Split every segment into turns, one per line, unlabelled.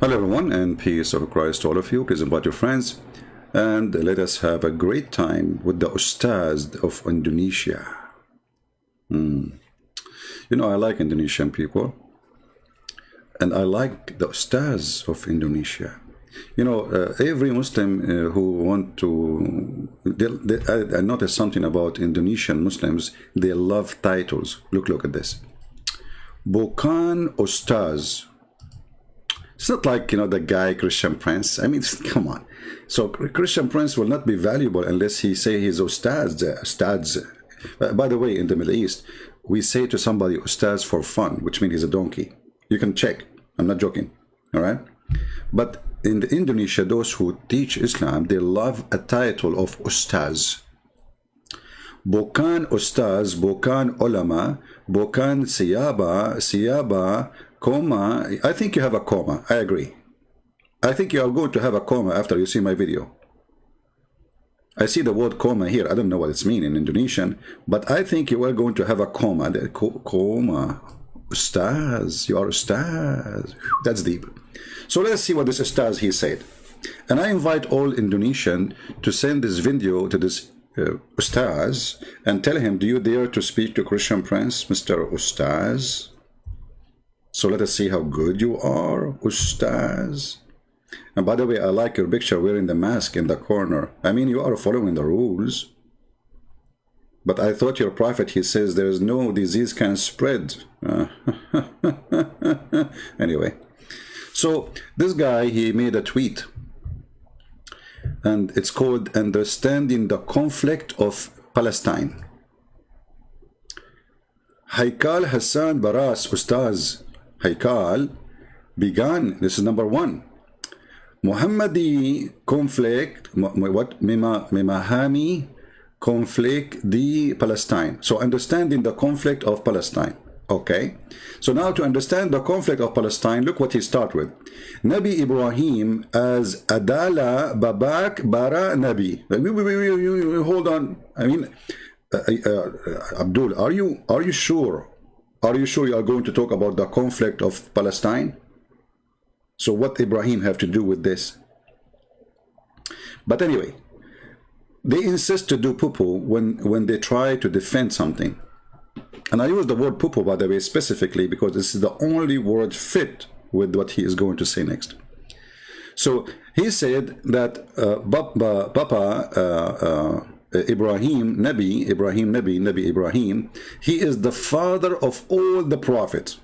Hello everyone, and peace of Christ to all of you. Please invite your friends and let us have a great time with the Ustaz of Indonesia. You know, I like Indonesian people, and I like the Ustaz of Indonesia. You know, every Muslim who want to, I noticed something about Indonesian Muslims. They love titles. Look at this. Bukan Ustaz. It's not like, you know, the guy Christian Prince. I mean, come on. So Christian Prince will not be valuable unless he say he's Ustaz. By the way, in the Middle East, we say to somebody Ustaz for fun, which means he's a donkey. You can check. I'm not joking. All right? But in Indonesia, those who teach Islam, they love a title of Ustaz. Bukan Ustaz, bukan ulama, bukan siyaba, comma. I think you have a comma. I agree. I think you are going to have a comma after you see my video. I see the word comma here. I don't know what it's mean in Indonesian, but I think you are going to have a comma. Comma. Ustaz. You are Ustaz. That's deep. So let's see what this Ustaz he said. And I invite all Indonesian to send this video to this Ustaz and tell him, do you dare to speak to Christian Prince, Mr. Ustaz? So let us see how good you are, Ustaz. And by the way, I like your picture wearing the mask in the corner. I mean, you are following the rules. But I thought your prophet, he says there is no disease can spread. Anyway. So this guy, he made a tweet. And it's called Understanding the Conflict of Palestine. Haikal Hassan Baras Ustaz Haikal began, this is number one, Muhammadi conflict, what? Mimahami conflict di Palestine. So understanding the conflict of Palestine. Okay. So now to understand the conflict of Palestine, look what he starts with. Nabi Ibrahim as Adala Babak Bara Nabi. Hold on. I mean, Abdul, are you sure? Are you sure you are going to talk about the conflict of Palestine? So what Ibrahim have to do with this? But anyway, they insist to do poo-poo when they try to defend something. And I use the word poo-poo, by the way, specifically because this is the only word fit with what he is going to say next. So he said that Ibrahim, Nabi Ibrahim, he is the father of all the prophets.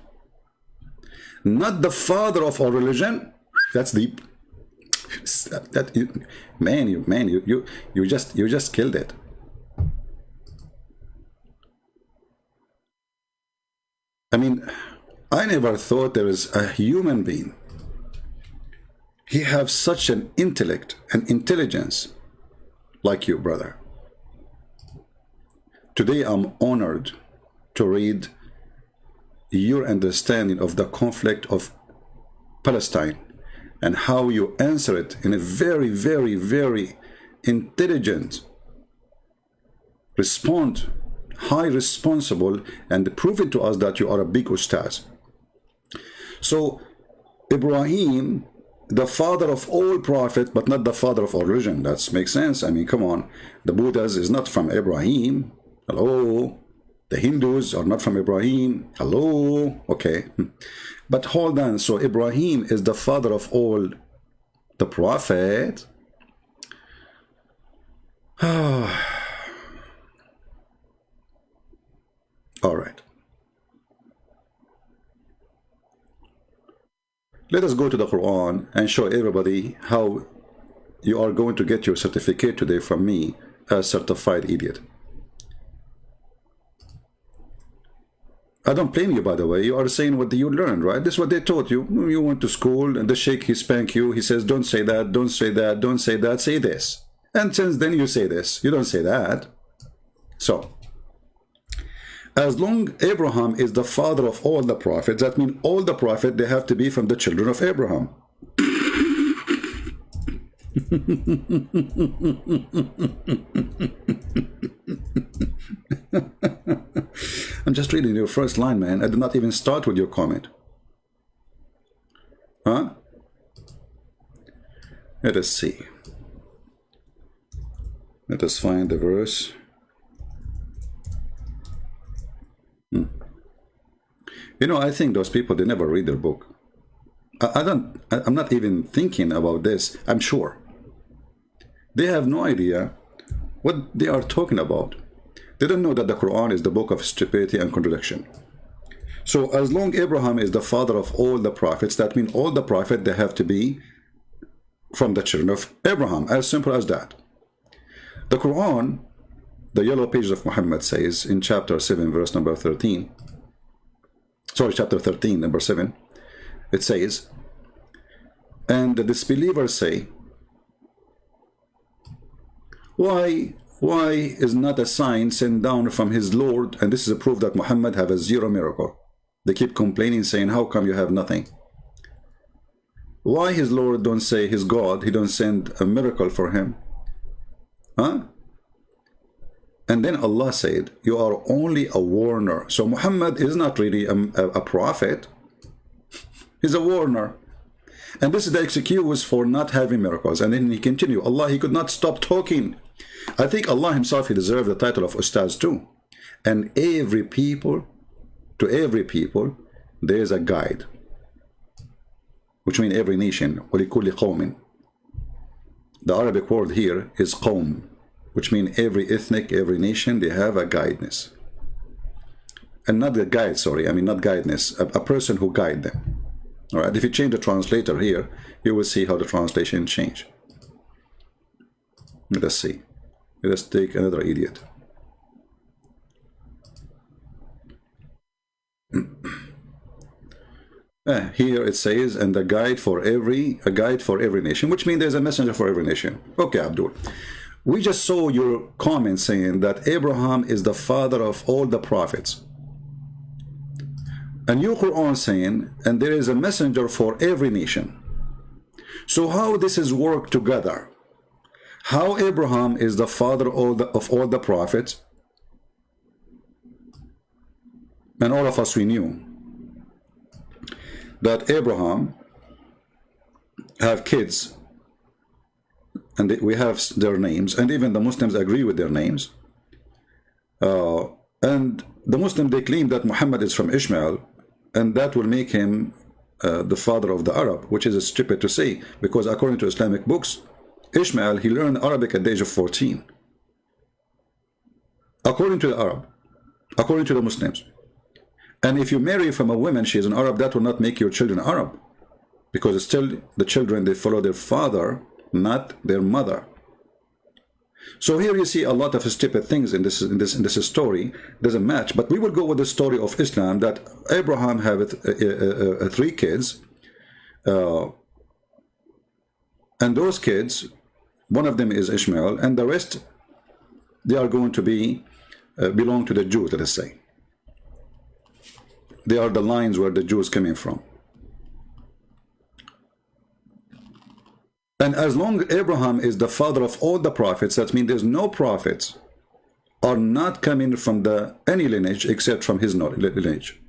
Not the father of our religion. That's deep. You just killed it. I mean, I never thought there is a human being. He have such an intellect and intelligence like you, brother. Today I'm honored to read your understanding of the conflict of Palestine and how you answer it in a very, very, very intelligent response, high responsible, and proving to us that you are a big Ustaz. So Ibrahim, the father of all prophets, but not the father of our religion. That makes sense. I mean, come on. The Buddhas is not from Ibrahim. Hello. The Hindus are not from Ibrahim. Hello. Okay. But hold on. So Ibrahim is the father of all the prophets. All right. Let us go to the Quran and show everybody how you are going to get your certificate today from me as certified idiot. I don't blame you, by the way. You are saying what you learned, right? This is what they taught you. You went to school and the sheikh, he spank you. He says, don't say that, don't say that, don't say that, say this. And since then you say this. You don't say that. So, as long Abraham is the father of all the prophets, that means all the prophets, they have to be from the children of Abraham. I'm just reading your first line, man. I did not even start with your comment. Huh? Let us see. Let us find the verse. You know, I think those people, they never read their book. I'm not even thinking about this. I'm sure they have no idea what they are talking about. They don't know that the Quran is the book of stupidity and contradiction. So as long Abraham is the father of all the prophets, that means all the prophets, they have to be from the children of Abraham. As simple as that. The Quran, the yellow pages of Muhammad, says in chapter 7 verse number 13, sorry, chapter 13 number 7, it says, and the disbelievers say, why is not a sign sent down from his Lord? And this is a proof that Muhammad have a zero miracle. They keep complaining, saying, how come you have nothing? Why his Lord don't say, his God, he don't send a miracle for him? Huh? And then Allah said, you are only a warner. So Muhammad is not really a prophet. He's a warner. And this is the excuse for not having miracles. And then he continued, Allah, he could not stop talking. I think Allah himself, he deserved the title of Ustaz too. And every people, to every people, there is a guide. Which means every nation. وَلِكُلِّ قَوْمٍ. The Arabic word here is qawm, which means every ethnic, every nation, they have a guidance. And not the guide, sorry, I mean not guidance, a person who guide them. All right, if you change the translator here, you will see how the translation change. Let us see. Let us take another idiot. Here it says, and a guide for every nation, which means there's a messenger for every nation. Okay, Abdul. We just saw your comment saying that Abraham is the father of all the prophets. And your Quran saying, and there is a messenger for every nation. So how this is work together? How Abraham is the father of all the prophets? And all of us, we knew that Abraham have kids, and we have their names, and even the Muslims agree with their names. And the Muslims, they claim that Muhammad is from Ishmael, and that will make him the father of the Arab, which is stupid to say, because according to Islamic books, Ishmael, he learned Arabic at the age of 14. According to the Arab, according to the Muslims. And if you marry from a woman, she is an Arab, that will not make your children Arab. Because it's still the children, they follow their father, not their mother. So here you see a lot of stupid things in this story. Doesn't match. But we will go with the story of Islam, that Abraham had 3 kids. And those kids, one of them is Ishmael, and the rest, they are going to be belong to the Jews, let us say. They are the lines where the Jews coming from. And as long as Abraham is the father of all the prophets, that means there's no prophets are not coming from any lineage except from his lineage.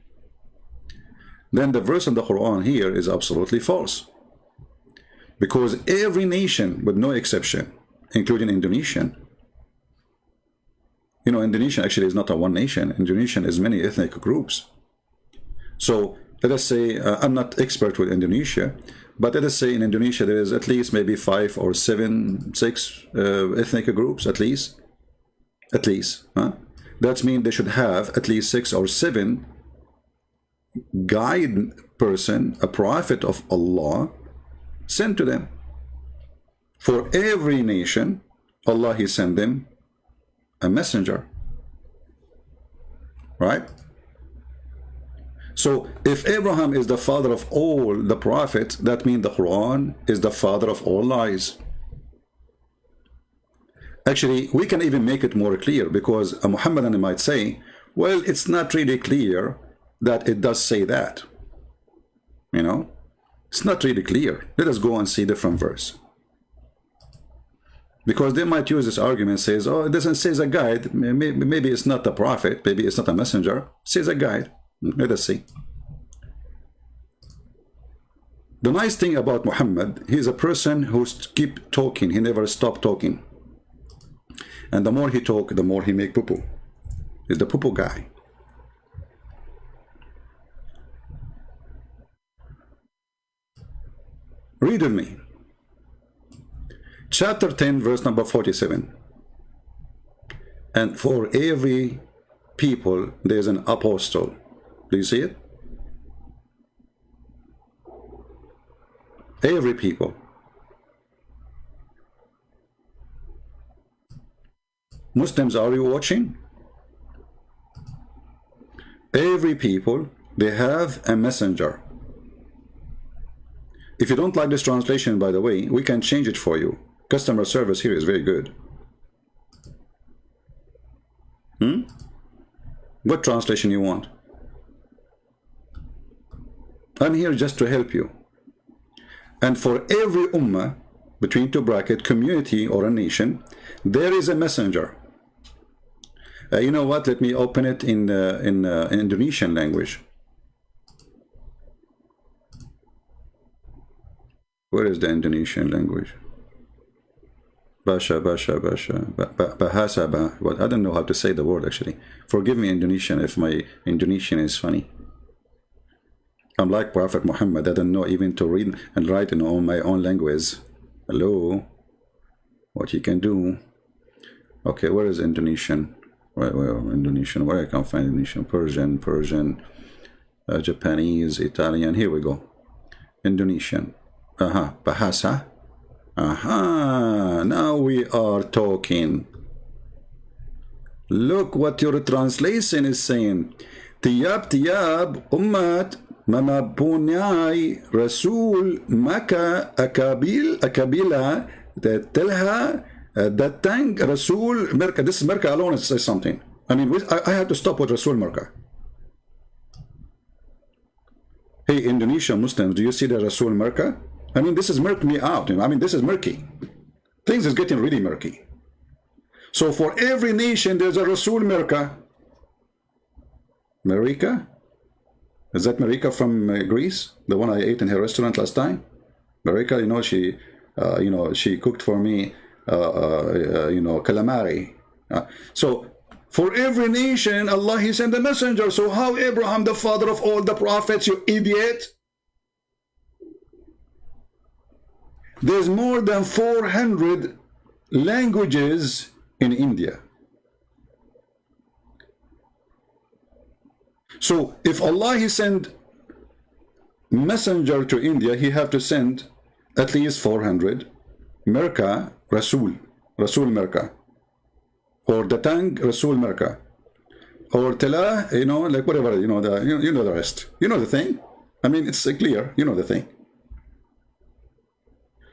Then the verse in the Quran here is absolutely false. Because every nation, with no exception, including Indonesian, you know, Indonesia actually is not a one nation. Indonesia is many ethnic groups. So let us say, I'm not expert with Indonesia, but let us say in Indonesia there is at least maybe 5 or 7, 6 ethnic groups, at least. Huh? That means they should have at least 6 or 7 guide person, a prophet of Allah, sent to them. For every nation, Allah, he sent them a messenger. Right? So if Abraham is the father of all the prophets, that means the Quran is the father of all lies. Actually, we can even make it more clear, because a Muhammadan might say, well, it's not really clear that it does say that. You know, it's not really clear. Let us go and see different verse. Because they might use this argument, says, oh, it doesn't say a guide. Maybe it's not a prophet. Maybe it's not a messenger. It says a guide. Let us see. The nice thing about Muhammad, he's a person who keep talking. He never stop talking. And the more he talk, the more he make poo-poo. He's the poo-poo guy. Read with me. Chapter 10, verse number 47. And for every people, there's an apostle. Do you see it? Every people. Muslims, are you watching? Every people, they have a messenger. If you don't like this translation, by the way, we can change it for you. Customer service here is very good. What translation you want? I'm here just to help you. And for every ummah, between two brackets, community or a nation, there is a messenger. You know what? Let me open it in Indonesian language. Where is the Indonesian language? Bahasa. What? I don't know how to say the word actually. Forgive me, Indonesian, if my Indonesian is funny. I'm like Prophet Muhammad. I don't know even to read and write in my own language. Hello, what you can do? Okay, where is Indonesian? Where Indonesian? Where I can find Indonesian? Persian, Japanese, Italian. Here we go. Indonesian. Bahasa. Now we are talking. Look what your translation is saying. Tiyab ummat mamabunyai rasul maka akabila telha datang rasul merka. This merka alone says something. I mean, I have to stop with rasul merka. Hey, Indonesian Muslims, do you see the rasul merka? I mean, this is murky me out. I mean, this is murky. Things is getting really murky. So for every nation, there's a Rasul Merka. Marika? Is that Marika from Greece? The one I ate in her restaurant last time? Marika, she cooked for me, calamari. So for every nation, Allah, He sent a messenger. So how Abraham, the father of all the prophets, you idiot? There's more than 400 languages in India. So if Allah He send messenger to India, He have to send at least 400 Merka Rasul Merka, or Datang Rasul Merka, or Tela, like whatever, you know the rest. You know the thing. I mean, it's clear. You know the thing.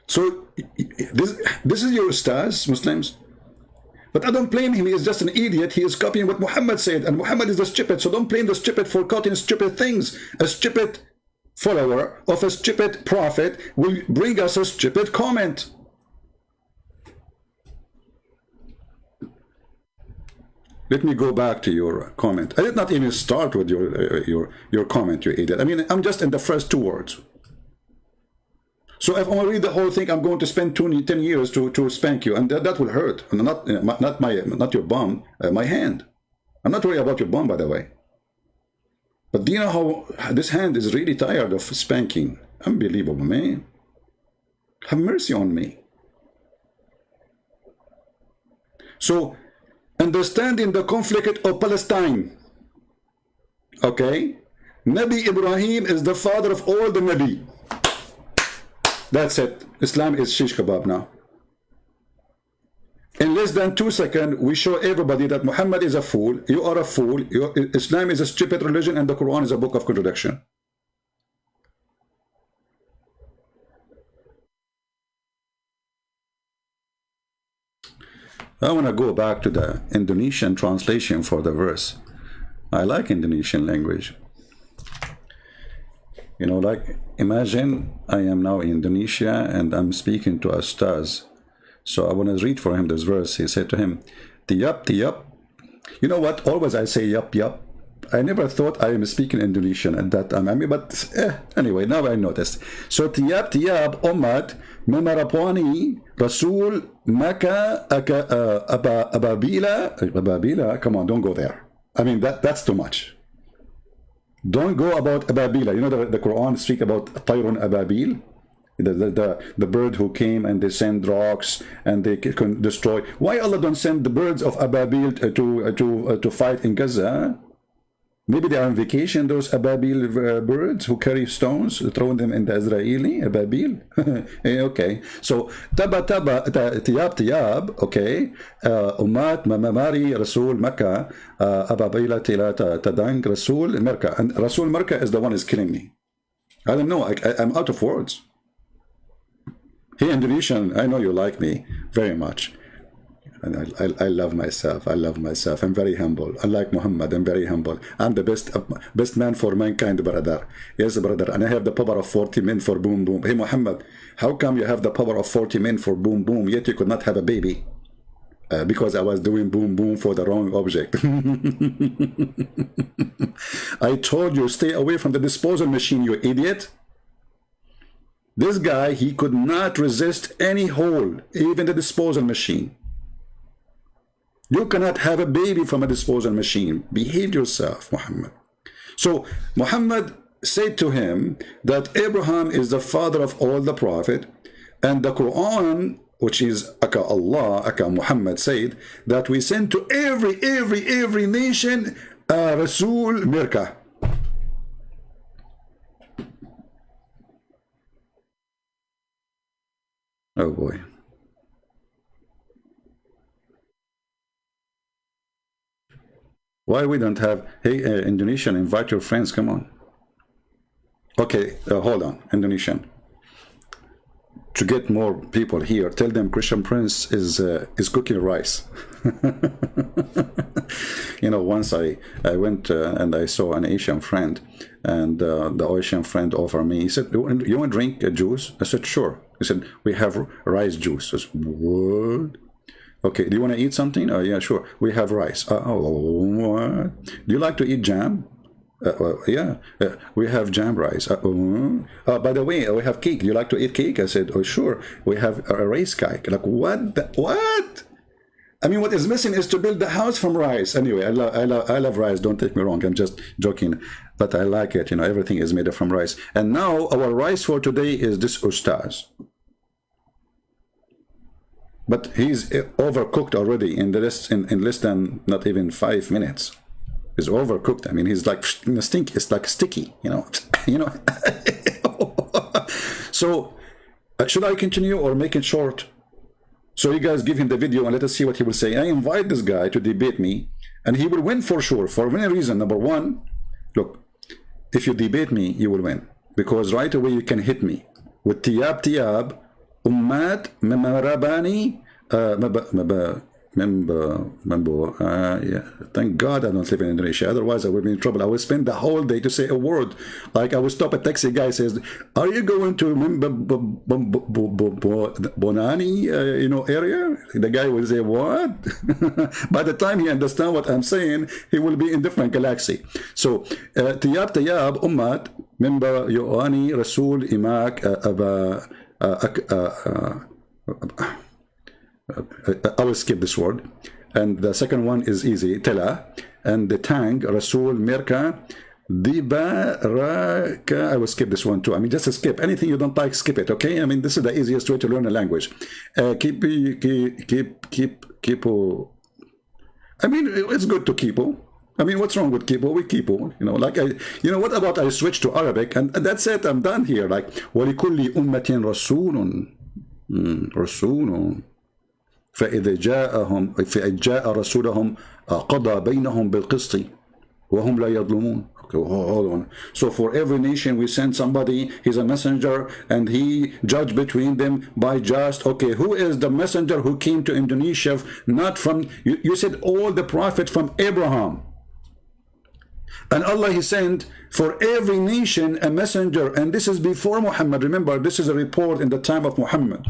So this is your ustaz, Muslims. But I don't blame him. He is just an idiot. He is copying what Muhammad said. And Muhammad is the stupid. So don't blame the stupid for copying stupid things. A stupid follower of a stupid prophet will bring us a stupid comment. Let me go back to your comment. I did not even start with your comment, you idiot. I mean, I'm just in the first two words. So if I want to read the whole thing, I'm going to spend 10 years to spank you, and that will hurt. And not your bum, my hand. I'm not worried about your bum, by the way. But do you know how this hand is really tired of spanking? Unbelievable, man. Have mercy on me. So, understanding the conflict of Palestine. Okay? Nabi Ibrahim is the father of all the Nabi. That's it. Islam is shish kebab now. In less than 2 seconds, we show everybody that Muhammad is a fool, you are a fool, Islam is a stupid religion, and the Quran is a book of contradiction. I want to go back to the Indonesian translation for the verse. I like Indonesian language. Like, imagine I am now in Indonesia and I'm speaking to a ustaz. So I want to read for him this verse. He said to him, tiyap. You know what? Always I say yup. I never thought I am speaking Indonesian at that time. I mean, but anyway, now I noticed. So tiyab umat memarapwani Rasul Maka Ababila. Come on, don't go there. I mean, that's too much. Don't go about Ababila. You know the Quran speak about Tayrun Ababil, the bird who came and they send rocks and they can destroy. Why Allah don't send the birds of Ababil to fight in Gaza? Maybe they are on vacation, those Ababil birds who carry stones, throwing them in the Israeli Ababil. Okay, so tiyab, okay, umat mamamari Rasul Makkah Ababila tadang Rasul Merka, and Rasul Merka is the one who is killing me. I don't know, I'm out of words. Hey Indonesian, I know you like me very much. And I love myself. I love myself. I'm very humble. Unlike Muhammad, I'm very humble. I'm the best man for mankind, brother. Yes, brother. And I have the power of 40 men for boom boom. Hey Muhammad, how come you have the power of 40 men for boom boom, yet you could not have a baby? Because I was doing boom boom for the wrong object. I told you, stay away from the disposal machine, you idiot. This guy, he could not resist any hold, even the disposal machine. You cannot have a baby from a disposal machine. Behave yourself, Muhammad. So Muhammad said to him that Abraham is the father of all the prophet, and the Quran, which is Aka Allah, Aka Muhammad said that we send to every nation Rasul Mirka. Oh boy. Why we don't have, hey, Indonesian, invite your friends, come on. Okay, hold on, Indonesian. To get more people here, tell them Christian Prince is cooking rice. You know, once I went and I saw an Asian friend, and the Asian friend offered me, he said, you want to drink juice? I said, sure. He said, we have rice juice. I said, what? Okay, do you want to eat something? Oh, yeah, sure. We have rice. What? Do you like to eat jam? Yeah, we have jam rice. By the way, we have cake. Do you like to eat cake? I said, oh, sure. We have a rice cake. Like, what? What? I mean, what is missing is to build the house from rice. Anyway, I love rice. Don't take me wrong. I'm just joking. But I like it. You know, everything is made from rice. And now our rice for today is this ustaz. But he's overcooked already in less than not even 5 minutes. He's overcooked. I mean, he's like stink. It's like sticky, you know. You know. So, should I continue or make it short? So you guys give him the video and let us see what he will say. I invite this guy to debate me, and he will win for sure. For many reasons. Number one, look, if you debate me, you will win because right away you can hit me with tiyab. Ummat Memarabani yeah. Thank God I don't live in Indonesia, otherwise I would be in trouble. I would spend the whole day to say a word. Like I would stop a taxi guy, says, are you going to Bonani you know, area? The guy will say, what? By the time he understands what I'm saying, he will be in different galaxy. So tiyab ummat member yoani rasul imak I will skip this word. And the second one is easy, Tela. And the tang, Rasul, Mirka, Dibaraka. I will skip this one too. I mean, just skip. Anything you don't like, skip it, okay? I mean, this is the easiest way to learn a language. Keep. I mean, it's good to keepo. I mean, what's wrong with keepo? We keepo. You know, like, you know, what about I switch to Arabic and that's it, I'm done here. Like, وَلِكُلِّ أُمَّةٍ رَسُولٌ رَسُولٌ فإذا جاء رسولهم قضى بينهم بالقسط وهم لا يظلمون. Okay, hold on. So for every nation we send somebody, he's a messenger, and he judged between them by just. Okay, who is the messenger who came to Indonesia? Not from, you said all the prophets from Abraham. And Allah, he sent for every nation a messenger, and this is before Muhammad. Remember, this is a report in the time of Muhammad,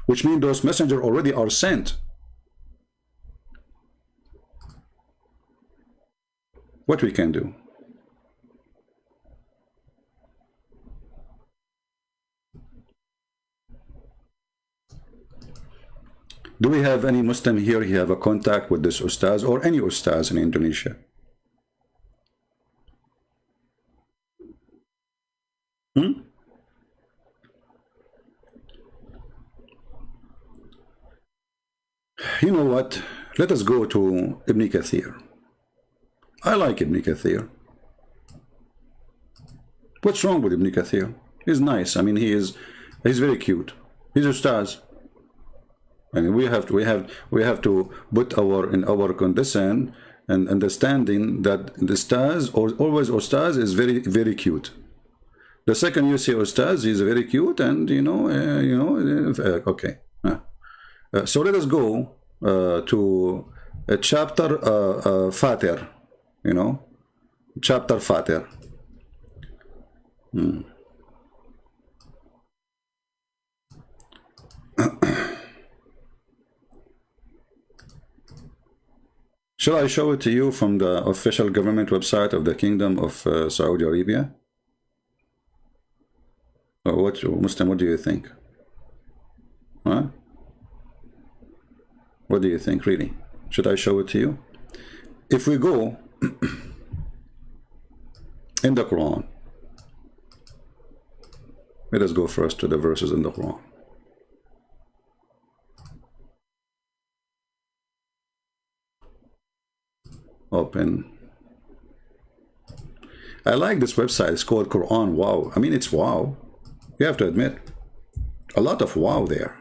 which means those messengers already are sent. What we can do? Do we have any Muslim here who have a contact with this ustaz or any ustaz in Indonesia? Hmm? You know what? Let us go to Ibn Kathir. I like Ibn Kathir. What's wrong with Ibn Kathir? He's nice. I mean, he's very cute. He's ustaz. I mean, we have to put our condition and understanding that the ustaz, or always ustaz, is very, very cute. The second you see ustaz, he's very cute, and okay. So let us go to chapter Fatir. Chapter Fatir. Shall I show it to you from the official government website of the Kingdom of Saudi Arabia? Or what, Muslim, what do you think? Huh? What do you think, really? Should I show it to you? If we go in the Quran, let us go first to the verses in the Quran. Open. I like this website. It's called Qur'an. Wow. I mean, it's wow. You have to admit, a lot of wow there.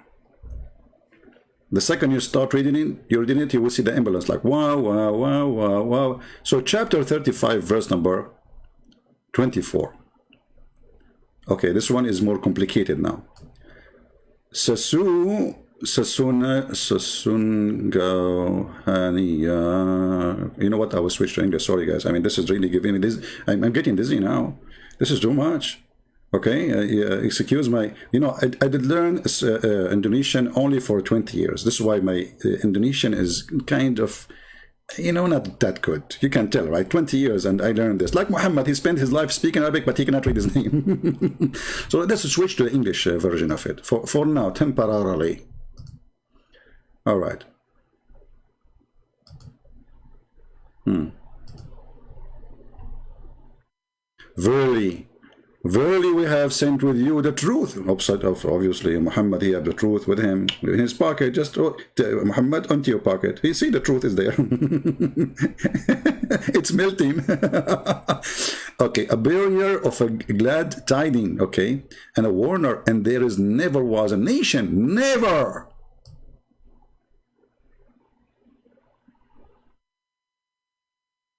The second you start reading it, you will see the emblems like wow, wow, wow, wow, wow. So chapter 35, verse number 24. Okay, this one is more complicated now. Sasunga Haniya. You know what? I will switch to English. Sorry, guys. I mean, this is really giving me this. I'm getting dizzy now. This is too much. Okay, excuse my. I did learn Indonesian only for 20 years. This is why my Indonesian is kind of, not that good. You can tell, right? 20 years, and I learned this. Like Muhammad, he spent his life speaking Arabic, but he cannot read his name. So let's switch to the English version of it for now, temporarily. All right. Verily, we have sent with you the truth. Upside of obviously Muhammad, he had the truth with him in his pocket. Just Muhammad, onto your pocket. You see, the truth is there. It's melting. Okay, a bearer of a glad tiding. Okay, and a warner. And there is never was a nation, never.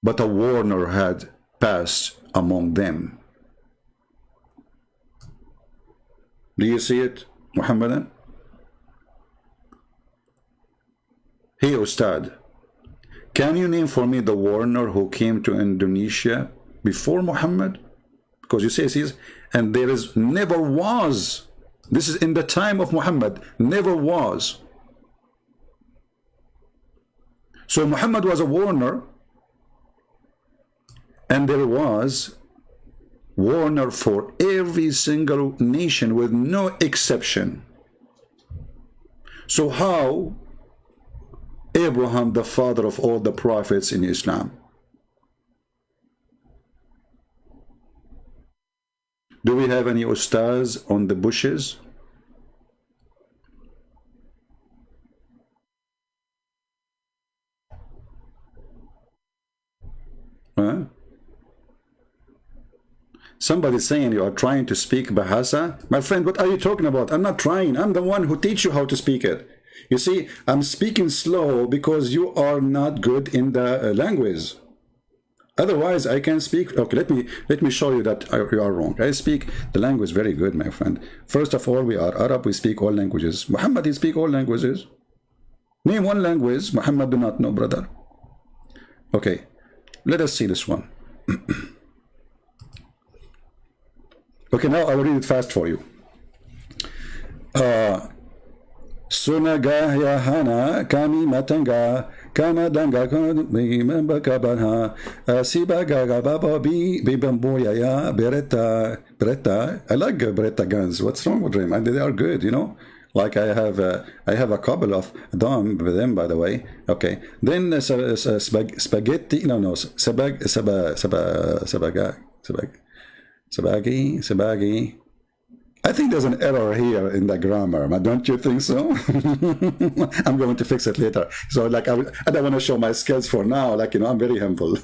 But a warner had passed among them. Do you see it, Muhammadan? Hey, Ustad, can you name for me the warner who came to Indonesia before Muhammad? Because you say, and there is never was. This is in the time of Muhammad, never was. So Muhammad was a warner, and there was warner for every single nation with no exception. So how Abraham, the father of all the prophets in Islam? Do we have any ustaz on the bushes? Huh? Somebody saying you are trying to speak Bahasa. My friend, what are you talking about? I'm not trying. I'm the one who teach you how to speak it. You see, I'm speaking slow because you are not good in the language. Otherwise, I can speak. Okay, let me show you that you are wrong. I speak the language very good, my friend. First of all, we are Arab. We speak all languages. Muhammad, he speak all languages. Name one language Muhammad do not know, brother. Okay, let us see this one. Okay, now I will read it fast for you. Sunagahya hana kami matanga Kama danga remember kabana siba gaga baba bi bamboya ya beretta. I like beretta guns. What's wrong with them? And they are good, you know. Like I have a couple of them, by the way. Okay. Then spaghetti. No, sabagi. I think there's an error here in the grammar, but don't you think so? I'm going to fix it later. So, like, I don't want to show my skills for now. Like, you know, I'm very humble.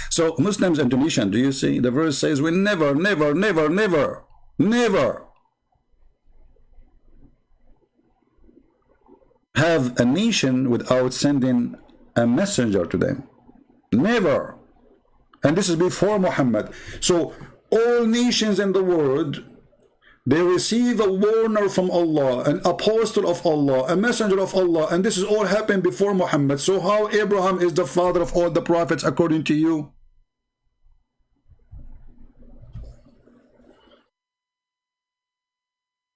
So, Muslims, Indonesian, do you see? The verse says, we never have a nation without sending a messenger to them. Never. And this is before Muhammad. So, all nations in the world, they receive a warner from Allah, an apostle of Allah, a messenger of Allah, and this is all happened before Muhammad. So how Abraham is the father of all the prophets according to you?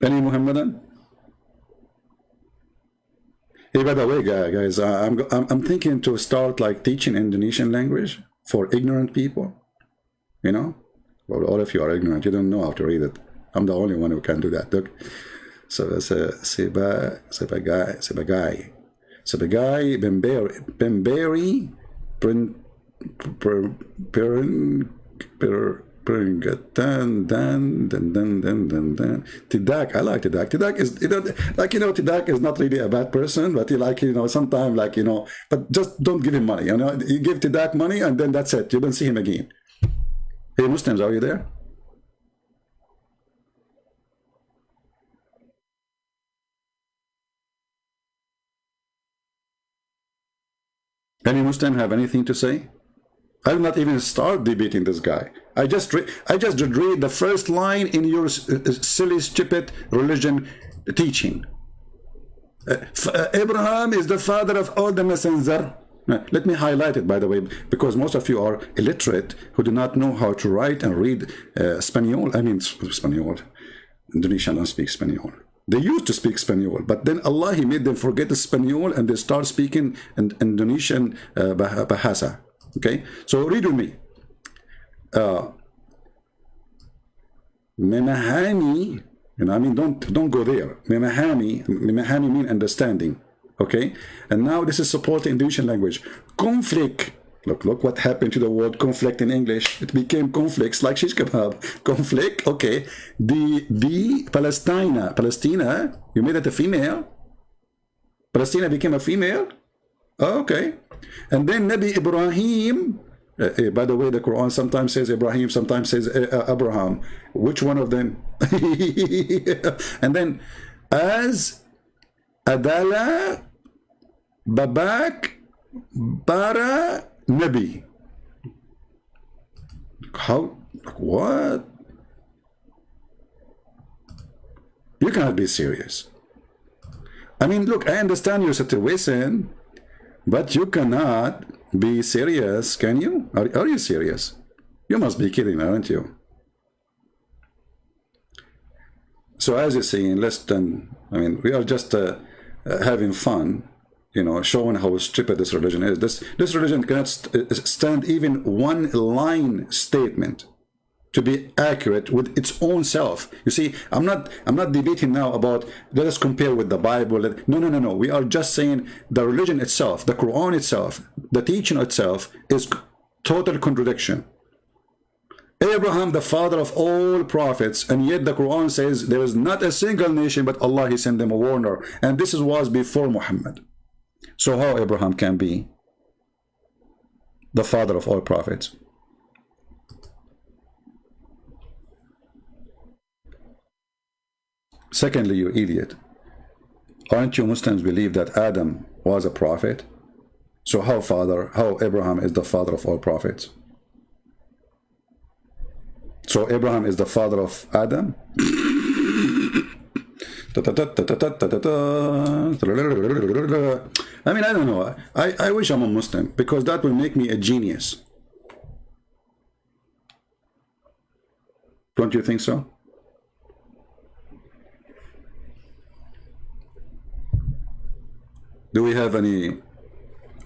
Any Muhammadan? Hey, by the way, guys, I'm thinking to start like teaching Indonesian language for ignorant people. You know, well, all of you are ignorant. You don't know how to read it. I'm the only one who can do that. Look, so that's sebagai bemberi Tidak. I like Tidak. Tidak is, you know, like, you know, Tidak is not really a bad person, but he, like, you know, sometimes, like, you know, but just don't give him money. You know, you give Tidak money and then that's it. You don't see him again. Hey, Muslims, are you there? Any Muslim have anything to say? I will not even start debating this guy. I just read the first line in your silly, stupid religion teaching. Abraham is the father of all the messengers. Let me highlight it, by the way, because most of you are illiterate who do not know how to write and read Spanish. I mean, Spanish. Indonesian don't speak Spanish. They used to speak Spanish, but then Allah, He made them forget the Spanish and they start speaking Indonesian Bahasa. Okay, so read with me. Memahami, you know, I mean, don't go there. Memahami mean understanding. Okay, and now this is supporting Indonesian language. Conflict. Look what happened to the word conflict in English. It became conflicts like shish kebab. Conflict, okay. The Palestina, you made it a female. Palestina became a female. Oh, okay. And then Nabi Ibrahim, by the way, the Quran sometimes says Ibrahim, sometimes says Abraham. Which one of them? And then as Adala Babak Bara Nabi. How? What? You cannot be serious. I mean, look, I understand your situation, but you cannot be serious, can you? Are you serious? You must be kidding, aren't you? So as you're saying, I mean, we are just having fun, you know, showing how stupid this religion is. This religion cannot stand even one line statement to be accurate with its own self. You see, I'm not debating now about, let us compare with the Bible. No. We are just saying the religion itself, the Quran itself, the teaching itself is total contradiction. Abraham, the father of all prophets, and yet the Quran says there is not a single nation but Allah, He sent them a warner, and this was before Muhammad. So how Abraham can be the father of all prophets? Secondly, you idiot, aren't you Muslims believe that Adam was a prophet? So how Abraham is the father of all prophets? So Abraham is the father of Adam? I mean, I don't know. I wish I'm a Muslim, because that will make me a genius. Don't you think so? Do we have any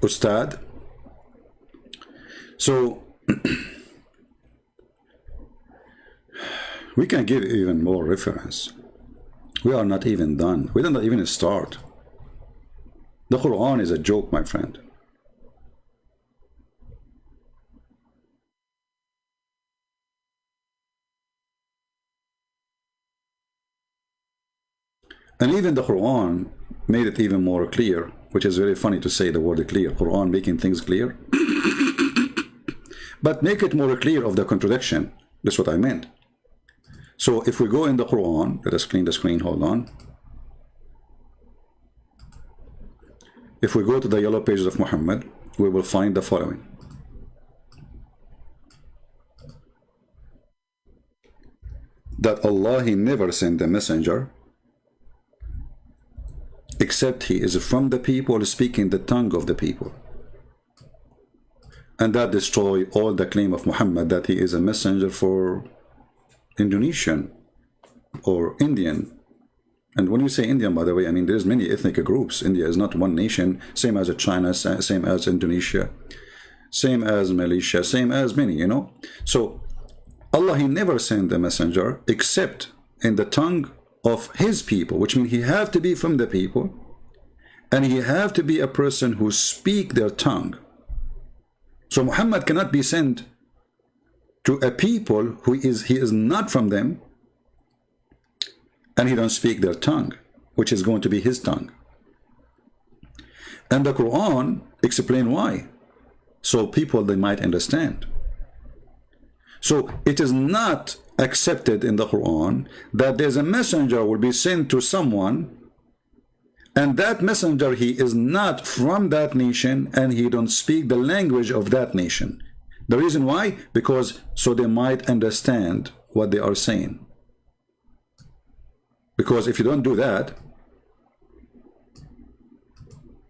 Ustad. So we can give even more reference. We are not even done. We don't even start. The Quran is a joke, my friend. And even the Quran made it even more clear, which is very funny to say the word clear. Quran making things clear. But make it more clear of the contradiction. That's what I meant. So if we go in the Quran, let us clean the screen, hold on. If we go to the yellow pages of Muhammad, we will find the following. That Allah, He never sent a messenger except he is from the people, speaking the tongue of the people. And that destroy all the claim of Muhammad that he is a messenger for Indonesian or Indian. And when you say Indian, by the way, I mean there's many ethnic groups. India is not one nation, same as China, same as Indonesia, same as Malaysia, same as many, you know. So Allah, He never sent a messenger except in the tongue of His people, which means he have to be from the people, and he have to be a person who speak their tongue. So Muhammad cannot be sent to a people who he is not from them, and he don't speak their tongue, which is going to be his tongue. And the Quran explain why, so people they might understand. So it is not accepted in the Quran that there's a messenger will be sent to someone, and that messenger, he is not from that nation, and he don't speak the language of that nation. The reason why? Because so they might understand what they are saying. Because if you don't do that,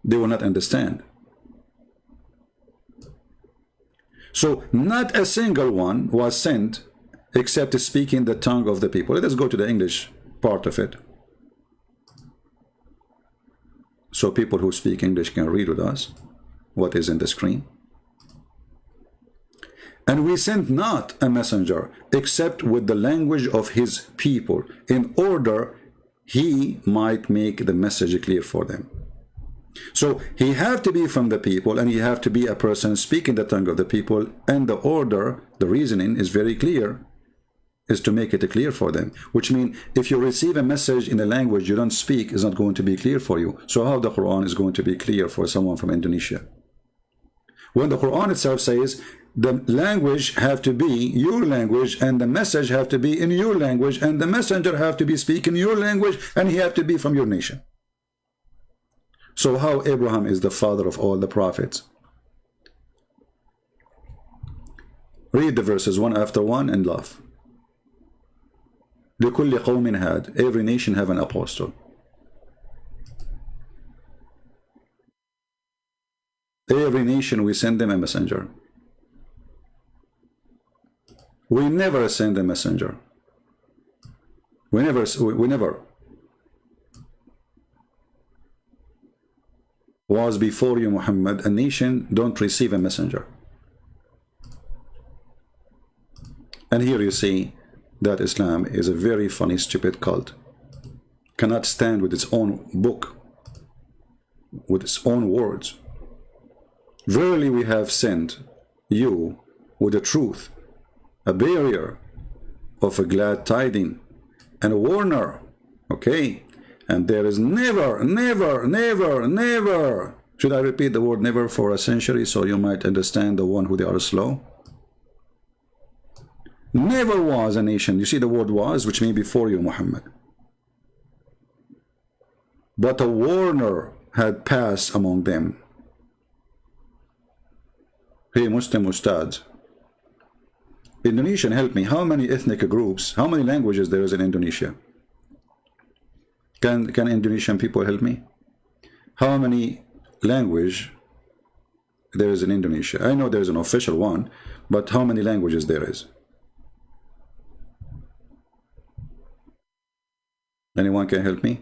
they will not understand. So not a single one was sent except speaking the tongue of the people. Let us go to the English part of it, so people who speak English can read with us what is in the screen. And we sent not a messenger except with the language of his people, in order he might make the message clear for them. So he have to be from the people, and he have to be a person speaking the tongue of the people, and the order, the reasoning is very clear, is to make it clear for them. Which means if you receive a message in a language you don't speak, it's not going to be clear for you. So how the Quran is going to be clear for someone from Indonesia? When the Quran itself says the language have to be your language, and the message have to be in your language, and the messenger have to be speaking your language, and he have to be from your nation. So how Abraham is the father of all the prophets? Read the verses one after one and laugh. لكل قوم هاد, every nation have an apostle. Every nation we send them a messenger. We never send a messenger. We never was before you, Muhammad, a nation don't receive a messenger. And here you see that Islam is a very funny, stupid cult. Cannot stand with its own book, with its own words. Verily we have sent you with the truth, a barrier of a glad tiding, and a warner. Okay? And there is never, never, never, never. Should I repeat the word never for a century so you might understand the one who they are slow? Never was a nation. You see the word was, which means before you, Muhammad. But a warner had passed among them. Hey, Muslim Ustad. Indonesian, help me. How many ethnic groups, how many languages there is in Indonesia? Can Indonesian people help me? How many language there is in Indonesia? I know there is an official one, but how many languages there is? Anyone can help me?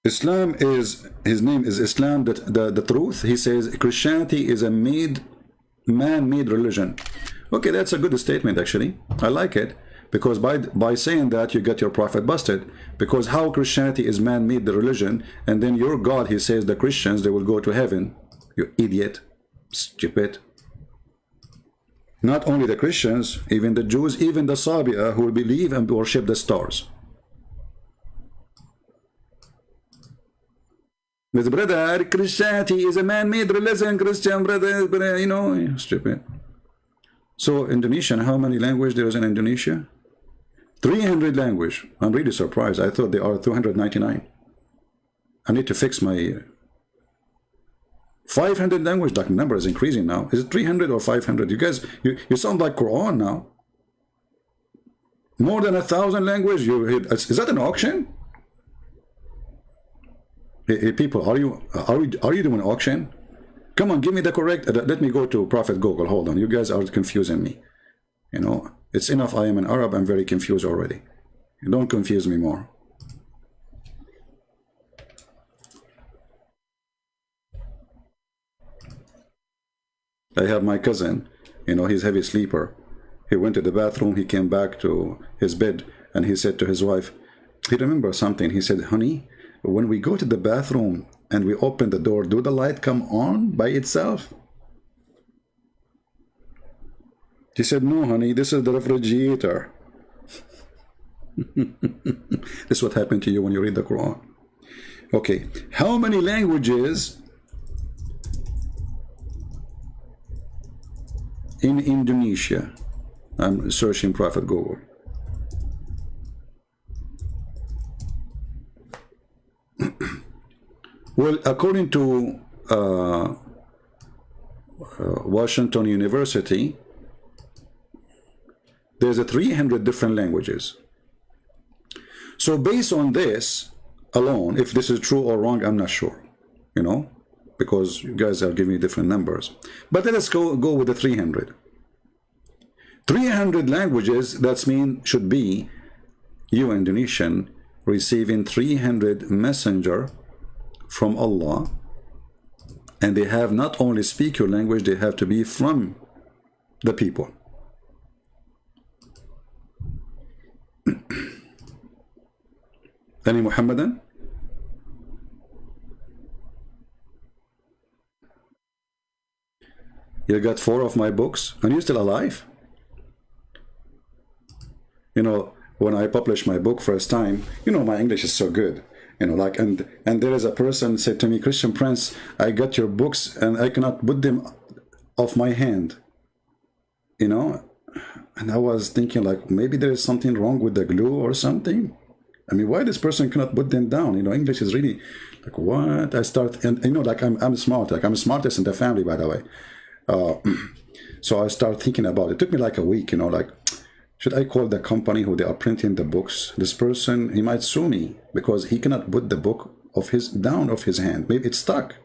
Islam is, his name is Islam, the truth. He says Christianity is a man-made religion. Okay, that's a good statement actually. I like it, because by saying that you get your prophet busted. Because how Christianity is man-made religion, and then your God, he says the Christians, they will go to heaven. You idiot, stupid. Not only the Christians, even the Jews, even the Sabia, who will believe and worship the stars. With brother, Christianity is a man-made religion, Christian brother, you know, stupid. So Indonesian, how many languages there is in Indonesia? 300 language. I'm really surprised. I thought there are 299. I need to fix my 500 language. That number is increasing now. Is it 300 or 500? You guys, you sound like Quran now. More than 1,000 language. Is that an auction? Hey, people, are you doing an auction? Come on, give me the correct. Let me go to Prophet Google. Hold on, you guys are confusing me. You know, it's enough. I am an Arab. I'm very confused already. Don't confuse me more. I have my cousin. You know, he's a heavy sleeper. He went to the bathroom. He came back to his bed, and he said to his wife, he remembers something. He said, honey, when we go to the bathroom and we open the door, do the light come on by itself? She said, no, honey, this is the refrigerator. This is what happened to you when you read the Quran. Okay, how many languages in Indonesia? I'm searching Prophet Google. Well, according to Washington University, there's 300 different languages. So based on this alone, if this is true or wrong, I'm not sure, you know, because you guys are giving me different numbers. But let us go with the 300. 300 languages, that means should be you Indonesian receiving 300 messenger from Allah, and they have not only speak your language, they have to be from the people. Any Muhammadan? You got 4 of my books and you're still alive? You know, when I published my book first time, you know, my English is so good. You know, like, and there is a person said to me, Christian Prince, I got your books and I cannot put them off my hand. You know, and I was thinking like, maybe there is something wrong with the glue or something. I mean, why this person cannot put them down? You know, English is really like, what? I start, and you know, like I'm smart, like I'm the smartest in the family, by the way. So I start thinking about it. It took me like a week, you know, like, should I call the company who they are printing the books? This person, he might sue me because he cannot put the book of his down of his hand. Maybe it's stuck.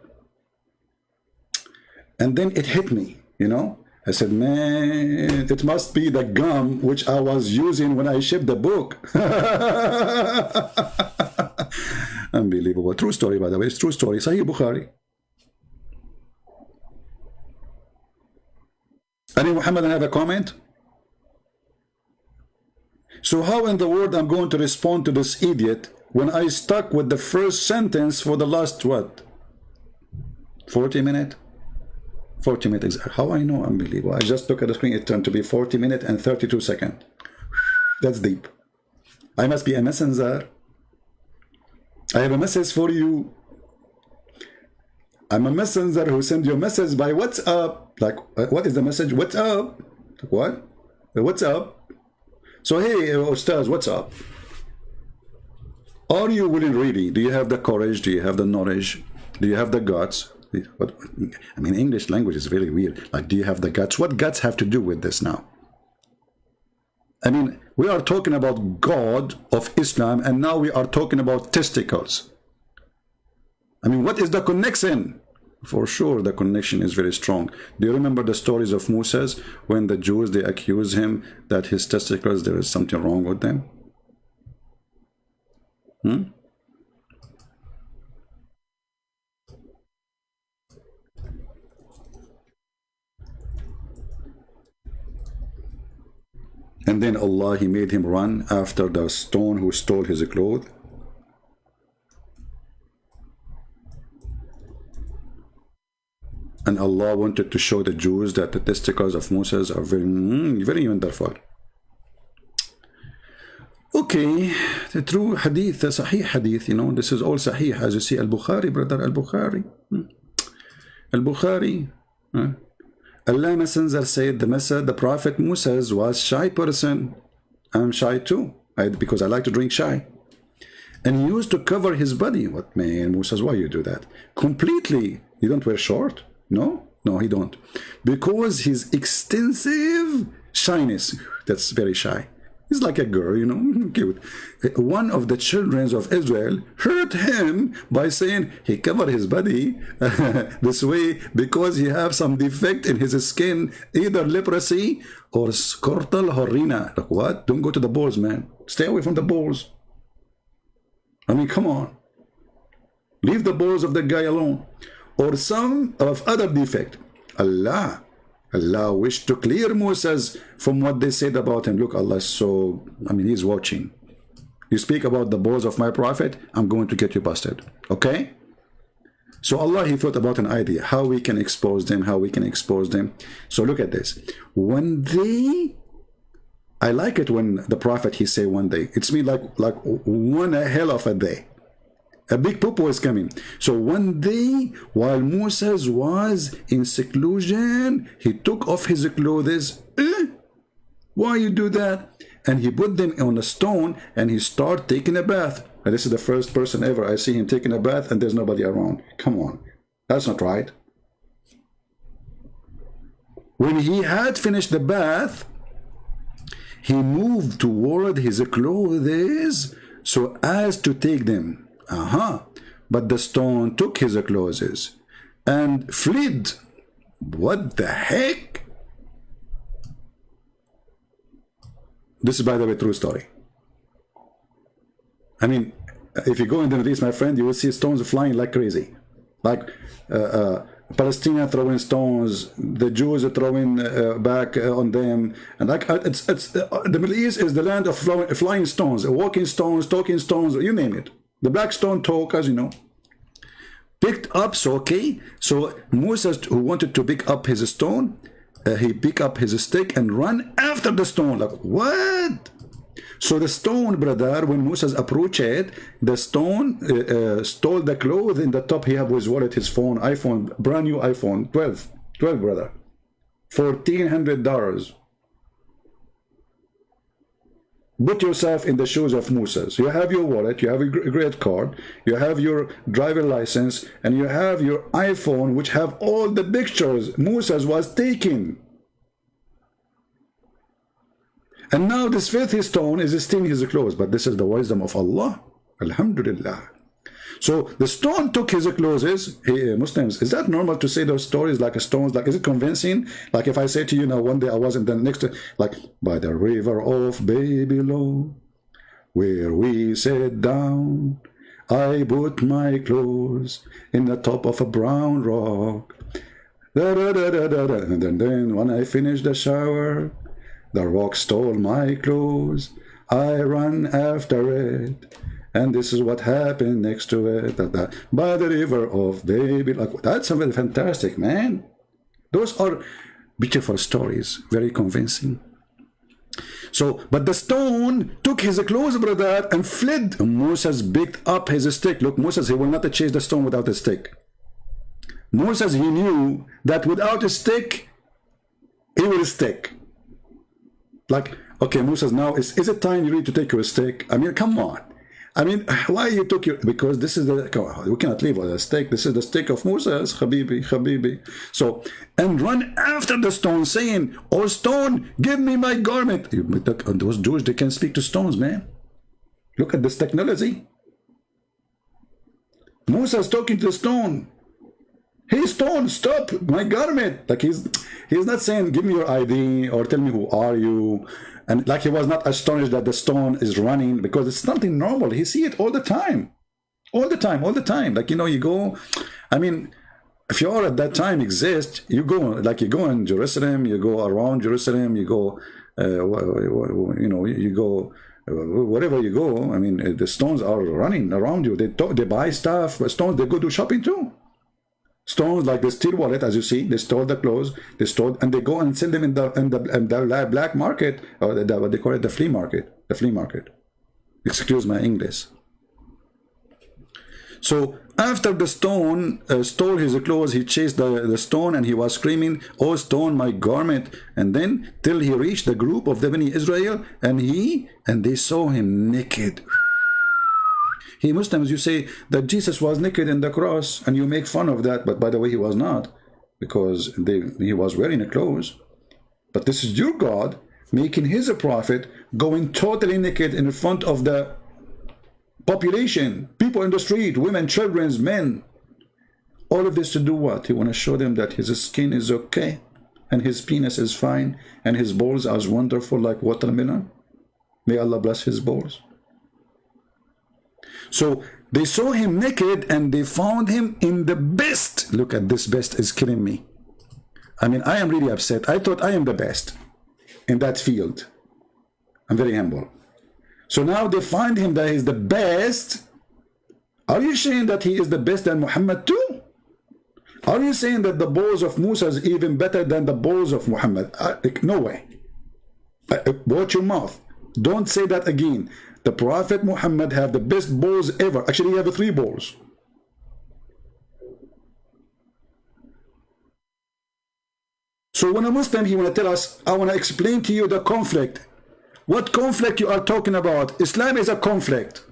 And then it hit me, you know. I said, man, it must be the gum which I was using when I shipped the book. Unbelievable. True story, by the way. It's true story. Sahih Bukhari. Any Muhammad have a comment? So how in the world I'm going to respond to this idiot when I stuck with the first sentence for the last, what? 40 minutes? 40 minutes. How I know? Unbelievable. I just look at the screen. It turned to be 40 minutes and 32 seconds. That's deep. I must be a messenger. I have a message for you. I'm a messenger who send you a message by WhatsApp. Like, what is the message? What's up? What? What's up? So, hey, Ustaz, what's up? Are you willing really? Do you have the courage? Do you have the knowledge? Do you have the guts? What, I mean, English language is very weird. Like, do you have the guts? What guts have to do with this now? I mean, we are talking about God of Islam, and now we are talking about testicles. I mean, what is the connection? For sure, the connection is very strong. Do you remember the stories of Moses when the Jews, they accuse him that his testicles, there is something wrong with them? And then Allah, He made him run after the stone who stole his clothes. And Allah wanted to show the Jews that the testicles of Moses are very, very wonderful. Okay, the true hadith, the Sahih hadith, you know, this is all Sahih, as you see, Al-Bukhari, brother, Al-Bukhari. Al-Bukhari. Allah Messenger said, the Prophet Moses was shy person. I'm shy too, because I like to drink shy. And he used to cover his body. What, man, Moses, why you do that? Completely. You don't wear short? No? No, he don't. Because his extensive shyness, that's very shy. He's like a girl, you know, cute. One of the children of Israel hurt him by saying he covered his body this way because he have some defect in his skin, either leprosy or scortal horrina. Like what? Don't go to the balls, man. Stay away from the balls. I mean, come on. Leave the balls of the guy alone. Or some of other defect. Allah wished to clear Moses from what they said about him. Look, Allah is so, I mean, He's watching. You speak about the balls of my prophet, I'm going to get you busted. Okay? So Allah, He thought about an idea, how we can expose them, how we can expose them. So look at this. One day, I like it when the prophet, he say one day. It's me like one hell of a day. A big popo is coming. So one day, while Moses was in seclusion, he took off his clothes. Why you do that? And he put them on a stone and he started taking a bath. And this is the first person ever I see him taking a bath and there's nobody around. Come on. That's not right. When he had finished the bath, he moved toward his clothes so as to take them. But the stone took his clothes and fled. What the heck? This is, by the way, true story. I mean, if you go in the Middle East, my friend, you will see stones flying like crazy. Like Palestinians throwing stones, the Jews are throwing back on them. And like the Middle East is the land of flying stones, walking stones, talking stones, you name it. The black stone talk, as you know, picked up. So okay, so Moses, who wanted to pick up his stone, he picked up his stick and run after the stone. Like what? So the stone, brother, when Moses approached it, the stone stole the clothes. In the top, he have his wallet, his phone, iPhone, brand new iPhone, 12, brother, $1,400. Put yourself in the shoes of Moses. You have your wallet, you have a credit card, you have your driver license, and you have your iPhone, which have all the pictures Moses was taking. And now this filthy stone is stealing his clothes. But this is the wisdom of Allah. Alhamdulillah. So the stone took his clothes. Hey, Muslims, is that normal to say those stories like stones? Like, is it convincing? Like if I say to you now, one day I was in the next, like by the river of Babylon, where we sat down, I put my clothes in the top of a brown rock. And then when I finished the shower, the rock stole my clothes. I ran after it. And this is what happened next to it, by the river of Babylon. Like, that's something fantastic, man. Those are beautiful stories, very convincing. So, but the stone took his clothes, brother, and fled. Moses picked up his stick. Look, Moses, he will not chase the stone without a stick. Moses, he knew that without a stick, he will stick. Like, okay, Moses, now is it time you need to take your stick? I mean, come on. I mean, why you took your, because this is the, we cannot leave with a stick. This is the stick of Moses, Habibi, Habibi. So, and run after the stone saying, oh stone, give me my garment. Those Jews, they can speak to stones, man. Look at this technology. Moses talking to the stone. Hey stone, stop my garment. Like he's not saying, give me your ID or tell me who are you. And like he was not astonished that the stone is running, because it's something normal. He see it all the time. All the time, all the time. Like, you know, you go, I mean, if you are at that time exist, you go, like you go in Jerusalem, you go around Jerusalem, you go you know, you go wherever you go. I mean, the stones are running around you. They buy stuff. Stones, they go do shopping too. Stones like the steel wallet, as you see, they store the clothes, they store, and they go and sell them in the black market, or what they call it, the flea market. The flea market. Excuse my English. So after the stone stole his clothes, he chased the stone, and he was screaming, "Oh stone, my garment!" And then till he reached the group of the Bani Israel, and they saw him naked. He Muslims, you say that Jesus was naked in the cross, and you make fun of that, but by the way, he was not, because he was wearing clothes. But this is your God making his prophet going totally naked in front of the population, people in the street, women, children, men. All of this to do what? He want to show them that his skin is okay, and his penis is fine, and his balls are wonderful like watermelon. May Allah bless his balls. So they saw him naked, and they found him in the best. Look at this, best is killing me. I mean, I am really upset. I thought I am the best in that field. I'm very humble. So now they find him that he's the best. Are you saying that he is the best than Muhammad too? Are you saying that the balls of Musa is even better than the balls of Muhammad? No way. Watch your mouth. Don't say that again. The Prophet Muhammad have the best balls ever. Actually, he have 3 balls. So when a Muslim, he want to tell us, I want to explain to you the conflict. What conflict you are talking about? Islam is a conflict.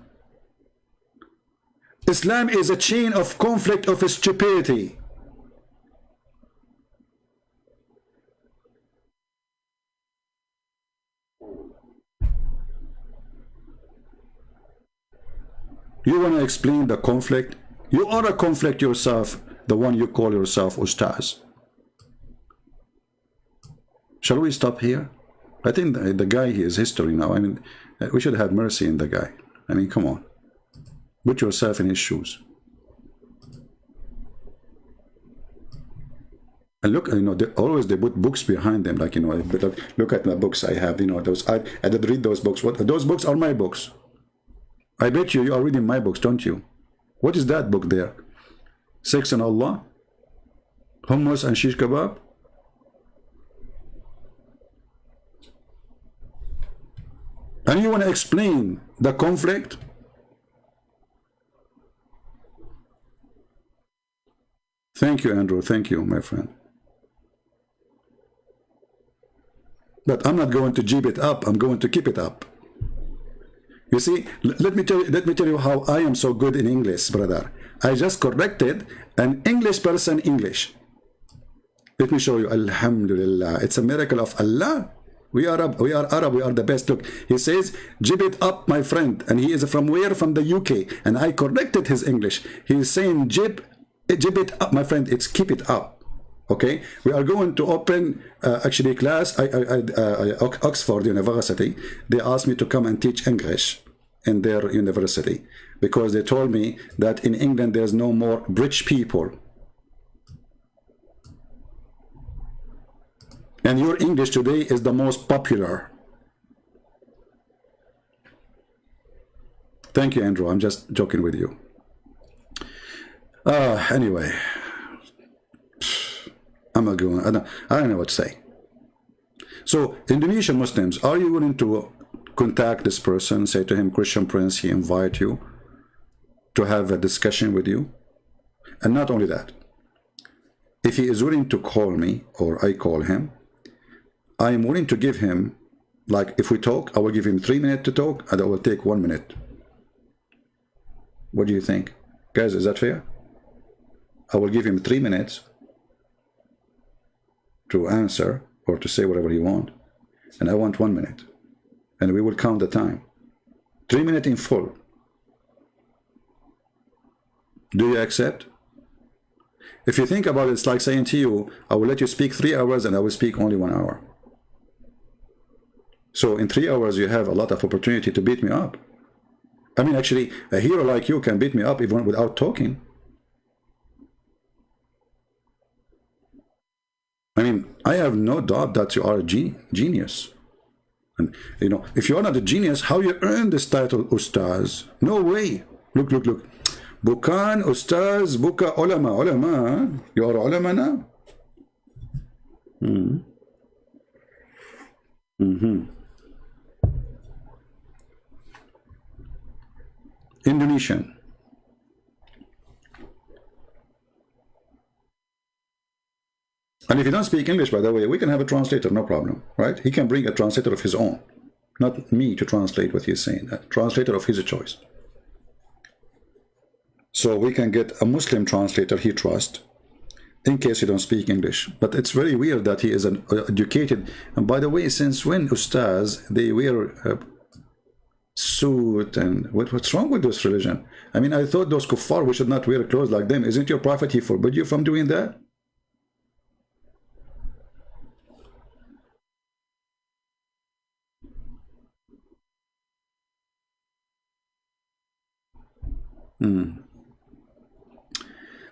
Islam is a chain of conflict of stupidity. You want to explain the conflict? You are a conflict yourself, the one you call yourself Ustaz. Shall we stop here? I think the guy, he is history now. I mean, we should have mercy in the guy. I mean, come on. Put yourself in his shoes. And look, you know, always they put books behind them. Like, you know, look at the books I have, you know, those, I did read those books. Those books are my books. I bet you are reading my books, don't you? What is that book there? Sex and Allah? Hummus and shish kebab? And you want to explain the conflict? Thank you, Andrew. Thank you, my friend. But I'm not going to jib it up. I'm going to keep it up. You see, let me tell you how I am so good in English, brother. I just corrected an English person English. Let me show you. Alhamdulillah. It's a miracle of Allah. We are Arab. We are the best. Look, he says, jib it up, my friend. And he is from where? From the UK. And I corrected his English. He is saying jib it up, my friend. It's keep it up. Okay, we are going to open actually class. Oxford University, they asked me to come and teach English in their university because they told me that in England there's no more rich people, and your English today is the most popular. Thank you, Andrew. I'm just joking with you. Anyway, I'm not going. I don't know what to say. So, Indonesian Muslims, are you willing to contact this person, say to him, Christian Prince, he invite you to have a discussion with you? And not only that, if he is willing to call me or I call him, I am willing to give him, like if we talk, I will give him 3 minutes to talk and I will take 1 minute. What do you think? Guys, is that fair? I will give him 3 minutes to answer or to say whatever he wants, and I want 1 minute, and we will count the time. 3 minutes in full. Do you accept? If you think about it, it's like saying to you, I will let you speak 3 hours and I will speak only 1 hour. So in 3 hours you have a lot of opportunity to beat me up. I mean, actually, a hero like you can beat me up even without talking. I mean, I have no doubt that you are a genius. And you know, if you are not a genius, how you earn this title Ustaz? No way. Look, look, look. Bukan Ustaz, buka ulama. Ulama. You are ulama now? Indonesian. And if you don't speak English, by the way, we can have a translator, no problem, right? He can bring a translator of his own, not me to translate what he's saying, a translator of his choice. So we can get a Muslim translator he trusts, in case you don't speak English. But it's very weird that he is an educated. And by the way, since when Ustaz, they wear a suit, and what's wrong with this religion? I mean, I thought those kuffar, we should not wear clothes like them. Isn't your prophet, he forbid you from doing that?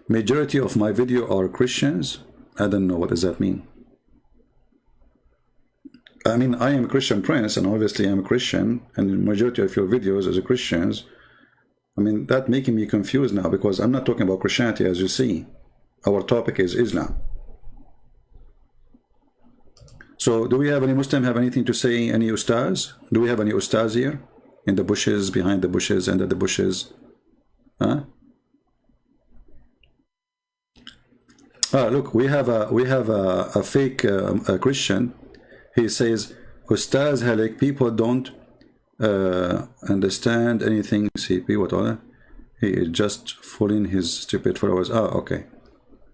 Majority of my video are Christians. I don't know, what does that mean? I mean, I am a Christian prince, and obviously I'm a Christian, and the majority of your videos are Christians. I mean, that making me confused now, because I'm not talking about Christianity, as you see. Our topic is Islam. So, do we have any Muslim have anything to say? Any Ustaz? Do we have any Ustaz here? In the bushes, behind the bushes, under the bushes? Huh? Look, we have a fake Christian. He says, Ustaz Halik, people don't understand anything. CP, what other? He is just fooling his stupid followers. Okay.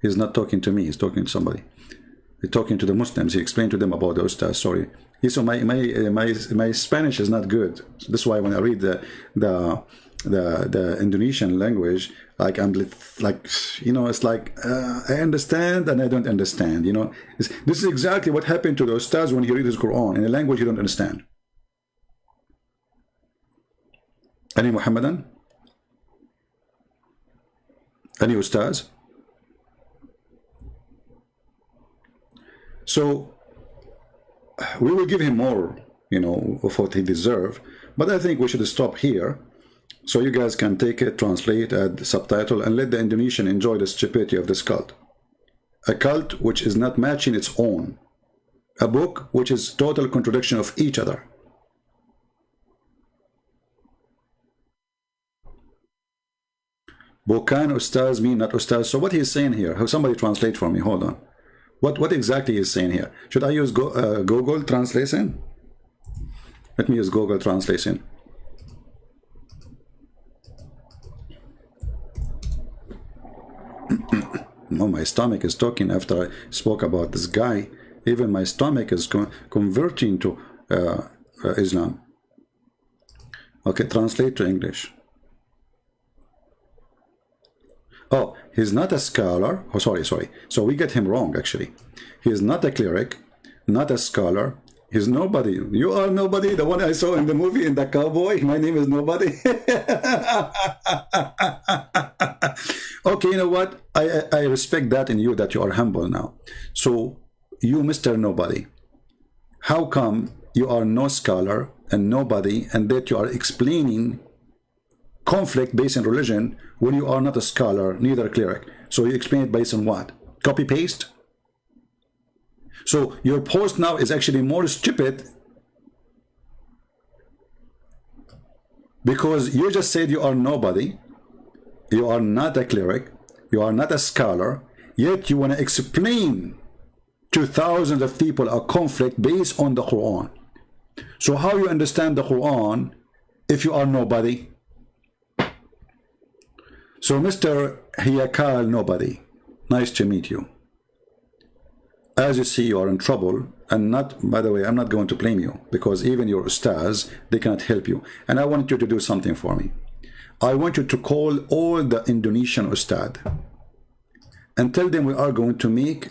He's not talking to me. He's talking to somebody. He's talking to the Muslims. He explained to them about the Ustaz. Sorry. So my Spanish is not good. So that's why when I read the Indonesian language, like I'm like, you know, it's like I understand and I don't understand. You know, this is exactly what happened to the Ustaz when he reads his Quran in a language you don't understand. Any Muhammadan? Any Ustaz? So we will give him more, you know, of what he deserves. But I think we should stop here, so you guys can take it, translate, add subtitle, and let the Indonesian enjoy the stupidity of this cult. A cult which is not matching its own. A book which is total contradiction of each other. Bukan Ustaz mean not Ustaz. So what he's saying here, have somebody translate for me, hold on. What exactly is saying here? Should I use Google Translation? Let me use Google Translation. No, my stomach is talking after I spoke about this guy. Even my stomach is converting to Islam. Okay, translate to English. Oh, he's not a scholar. Oh, sorry. So we get him wrong, actually. He is not a cleric, not a scholar. He's nobody. You are nobody. The one I saw in the movie, in the cowboy. My name is nobody. Okay, you know what? I respect that in you, that you are humble now. So, you, Mr. Nobody, how come you are no scholar and nobody, and that you are explaining conflict based on religion when you are not a scholar, neither a cleric? So you explain it based on what? Copy paste? So your post now is actually more stupid, because you just said you are nobody, you are not a cleric, you are not a scholar, yet you want to explain to thousands of people a conflict based on the Quran. So how you understand the Quran if you are nobody? So Mr. Haikal Nobody, nice to meet you. As you see, you are in trouble, and not, by the way, I'm not going to blame you, because even your ustaz, they cannot help you. And I want you to do something for me. I want you to call all the Indonesian ustad and tell them we are going to make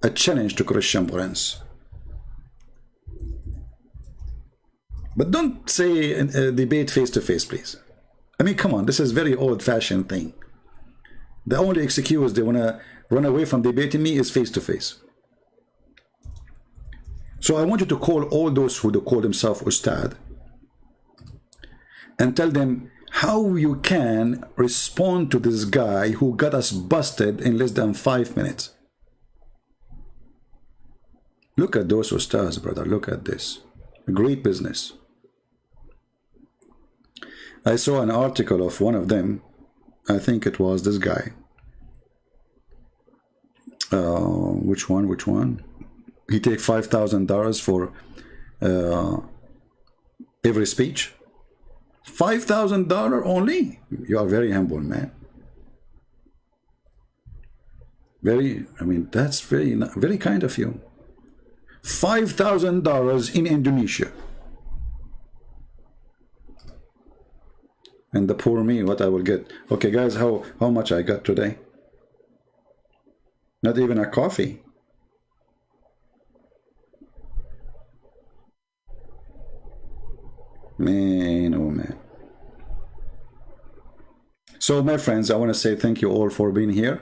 a challenge to Christian Prince. But don't say a debate face to face, please. I mean, come on, this is very old-fashioned thing. The only excuse they want to run away from debating me is face to face. So I want you to call all those who call themselves Ustad and tell them how you can respond to this guy who got us busted in less than 5 minutes. Look at those Ustads, brother. Look at this. Great business. I saw an article of one of them. I think it was this guy. Which one? He take $5,000 for every speech. $5,000 only? You are very humble, man. That's very kind of you. $5,000 in Indonesia. And the poor me, what I will get. Okay, guys, how much I got today? Not even a coffee. Man, oh man. So my friends, I want to say thank you all for being here.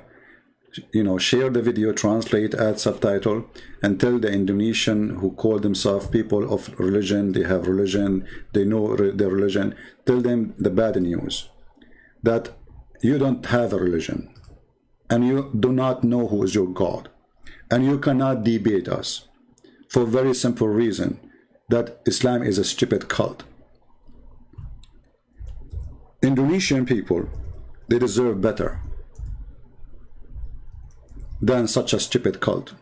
Share the video, translate, add subtitle, and tell the Indonesian who call themselves people of religion, they have religion, they know their religion, tell them the bad news, that you don't have a religion, and you do not know who is your God, and you cannot debate us, for a very simple reason, that Islam is a stupid cult. Indonesian people, they deserve better than such a stupid cult.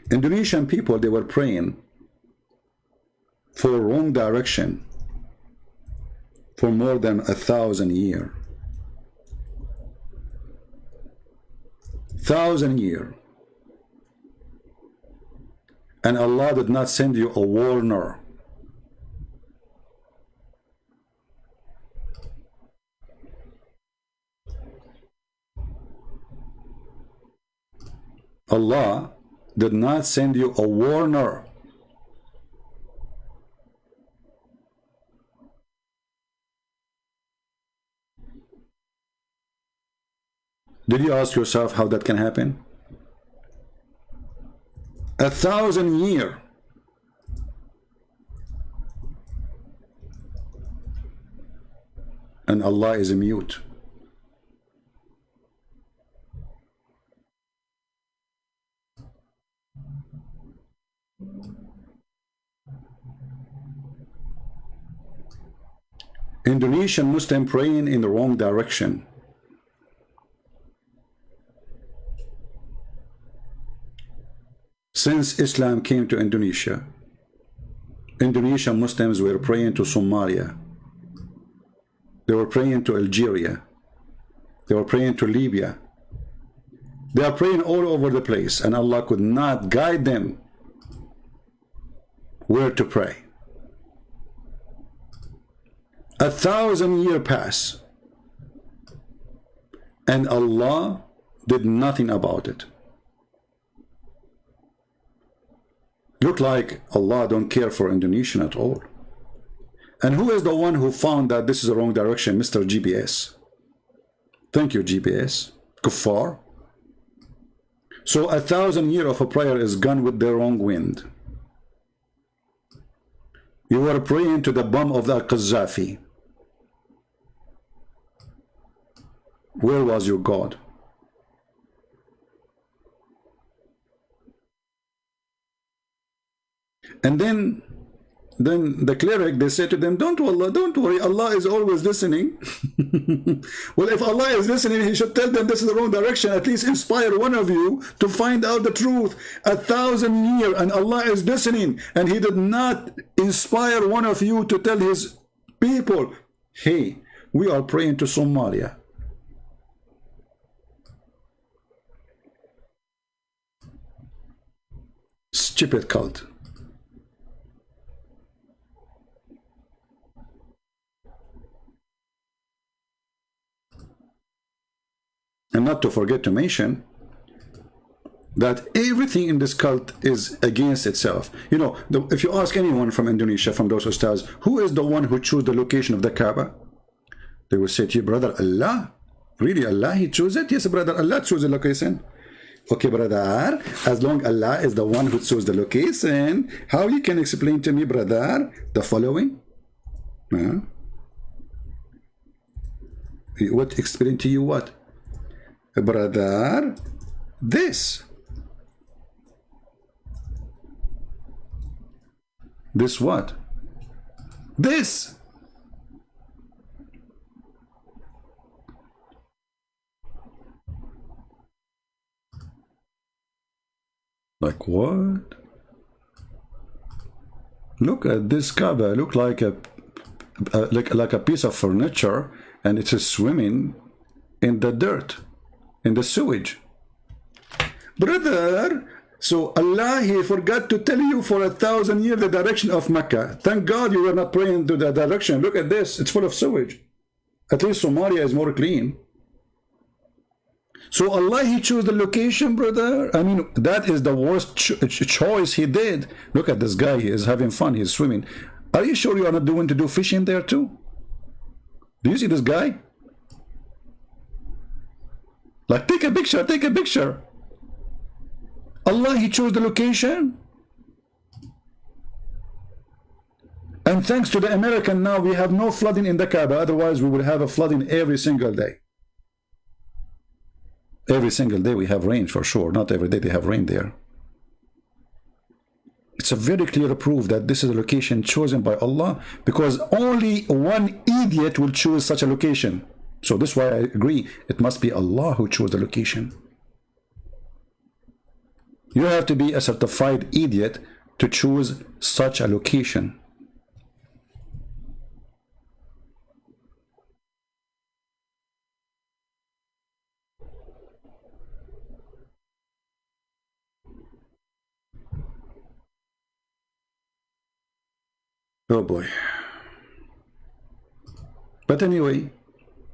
Indonesian people, they were praying for wrong direction for more than 1,000 years. 1,000 years. And Allah did not send you a warner. Allah did not send you a warner. Did you ask yourself how that can happen? 1,000 years. And Allah is mute. Indonesian Muslim praying in the wrong direction. Since Islam came to Indonesia, Indonesian Muslims were praying to Somalia. They were praying to Algeria. They were praying to Libya. They are praying all over the place, and Allah could not guide them where to pray. 1,000 years pass, and Allah did nothing about it. Look like Allah don't care for Indonesian at all. And who is the one who found that this is the wrong direction? Mr. GPS. Thank you, GPS. Kuffar. So 1,000 years of a prayer is gone with the wrong wind. You were praying to the bomb of the Qaddafi. Where was your God? And then the cleric, they say to them, don't worry, Allah is always listening. Well, if Allah is listening, he should tell them this is the wrong direction, at least inspire one of you to find out the truth. 1,000 years, and Allah is listening, and he did not inspire one of you to tell his people, hey, we are praying to Somalia. Stupid cult. And not to forget to mention that everything in this cult is against itself. You know, if you ask anyone from Indonesia, from those ustads, who is the one who chose the location of the Kaaba? They will say to you, brother, Allah? Really, Allah, he chose it? Yes, brother, Allah chose the location. Okay, brother, as long Allah is the one who chose the location, how you can explain to me, brother, the following? Huh? What explain to you what? Brother, this. This what? This. Like what? Look at this Kaaba. Look like like a piece of furniture, and it is swimming in the dirt, in the sewage. Brother, so Allah, He forgot to tell you for 1,000 years the direction of Mecca. Thank God you were not praying to the direction. Look at this. It's full of sewage. At least Somalia is more clean. So Allah, He chose the location, brother. I mean, that is the worst choice He did. Look at this guy. He is having fun. He is swimming. Are you sure you are not doing to do fishing there too? Do you see this guy? Like, take a picture. Take a picture. Allah, He chose the location. And thanks to the American, now we have no flooding in the Kaaba. Otherwise, we would have a flooding every single day. Every single day we have rain for sure. Not every day they have rain there. It's a very clear proof that this is a location chosen by Allah, because only one idiot will choose such a location. So this is why I agree. It must be Allah who chose the location. You have to be a certified idiot to choose such a location. Oh boy. But anyway,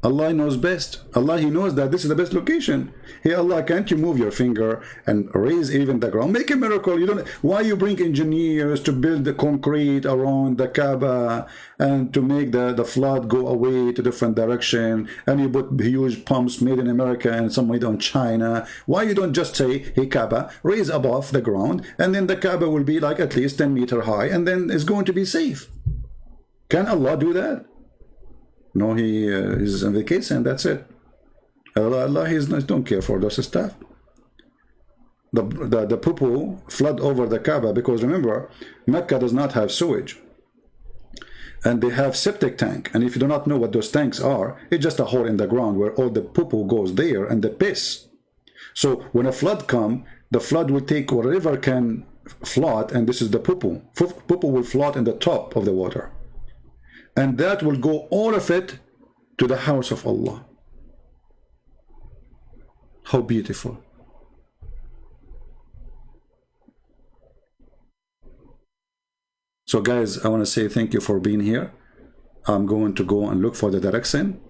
Allah knows best. Allah, He knows that this is the best location. Hey Allah, can't you move your finger and raise even the ground? Make a miracle. You don't. Why you bring engineers to build the concrete around the Kaaba and to make the flood go away to different direction, and you put huge pumps made in America and some made on China? Why you don't just say, hey Kaaba, raise above the ground, and then the Kaaba will be like at least 10 meters high, and then it's going to be safe? Can Allah do that? No, He is on vacation, that's it. Allah, He don't care for those stuff. The poo-poo flood over the Kaaba, because remember, Mecca does not have sewage. And they have septic tank. And if you do not know what those tanks are, it's just a hole in the ground where all the poo-poo goes there and the piss. So when a flood comes, the flood will take whatever can float, and this is the poo-poo. Poo-poo will float in the top of the water. And that will go all of it to the house of Allah. How beautiful. So guys, I want to say thank you for being here. I'm going to go and look for the direction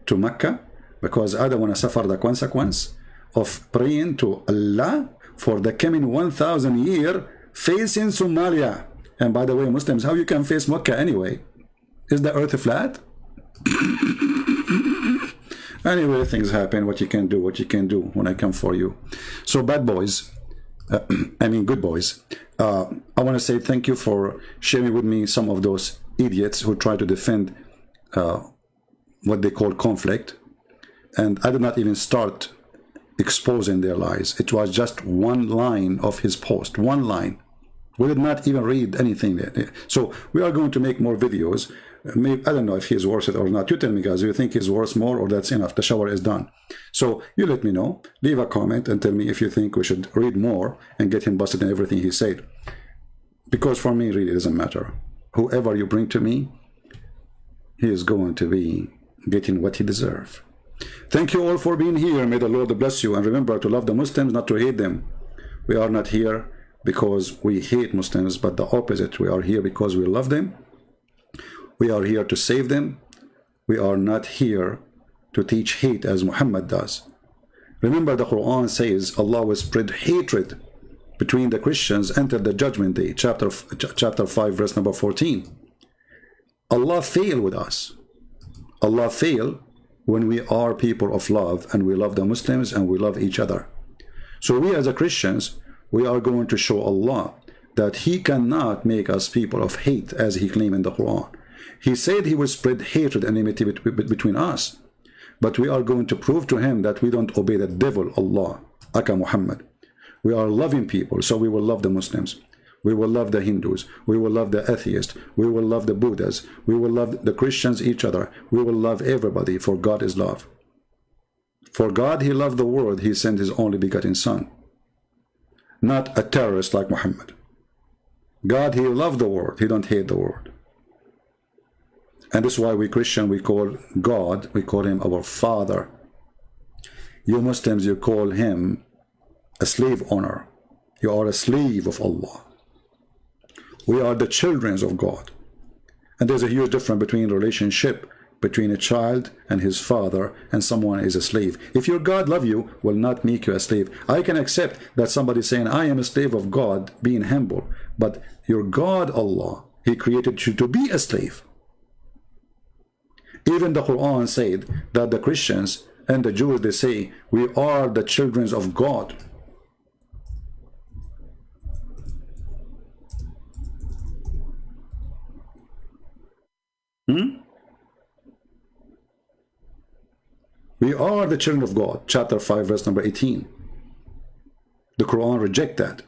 to Mecca, because I don't want to suffer the consequence of praying to Allah for the coming 1,000 years facing Somalia. And by the way, Muslims, how you can face Mecca anyway? Is the earth flat? Anyway, things happen. What you can do when I come for you. So bad boys, good boys, I want to say thank you for sharing with me some of those idiots who try to defend what they call conflict. And I did not even start exposing their lies. It was just one line of his post, one line. We did not even read anything. So we are going to make more videos. Maybe, I don't know if he's worth it or not. You tell me, guys. Do you think he's worth more, or that's enough? The shower is done. So you let me know. Leave a comment and tell me if you think we should read more and get him busted in everything he said. Because for me, really, it doesn't matter. Whoever you bring to me, he is going to be getting what he deserves. Thank you all for being here. May the Lord bless you. And remember to love the Muslims, not to hate them. We are not here because we hate Muslims, but the opposite. We are here because we love them. We are here to save them. We are not here to teach hate as Muhammad does. Remember, the Quran says Allah will spread hatred between the Christians until the judgment day. Chapter 5, verse number 14. Allah fail with us. Allah fail when we are people of love and we love the Muslims and we love each other. So we as a Christians, we are going to show Allah that he cannot make us people of hate as he claimed in the Quran. He said he would spread hatred and enmity between us. But we are going to prove to him that we don't obey the devil, Allah, Aka Muhammad. We are loving people, so we will love the Muslims. We will love the Hindus. We will love the atheists. We will love the Buddhas. We will love the Christians, each other. We will love everybody, for God is love. For God, he loved the world. He sent his only begotten son. Not a terrorist like Muhammad. God, he loved the world. He don't hate the world. And this is why we Christian, we call God, we call him our Father. You Muslims, you call him a slave owner. You are a slave of Allah. We are the children of God. And there's a huge difference between relationship between a child and his father and someone is a slave. If your God love you, will not make you a slave. I can accept that somebody saying, I am a slave of God, being humble. But your God, Allah, he created you to be a slave. Even the Quran said that the Christians and the Jews, they say, we are the children of God. We are the children of God, chapter 5, verse number 18. The Quran rejects that.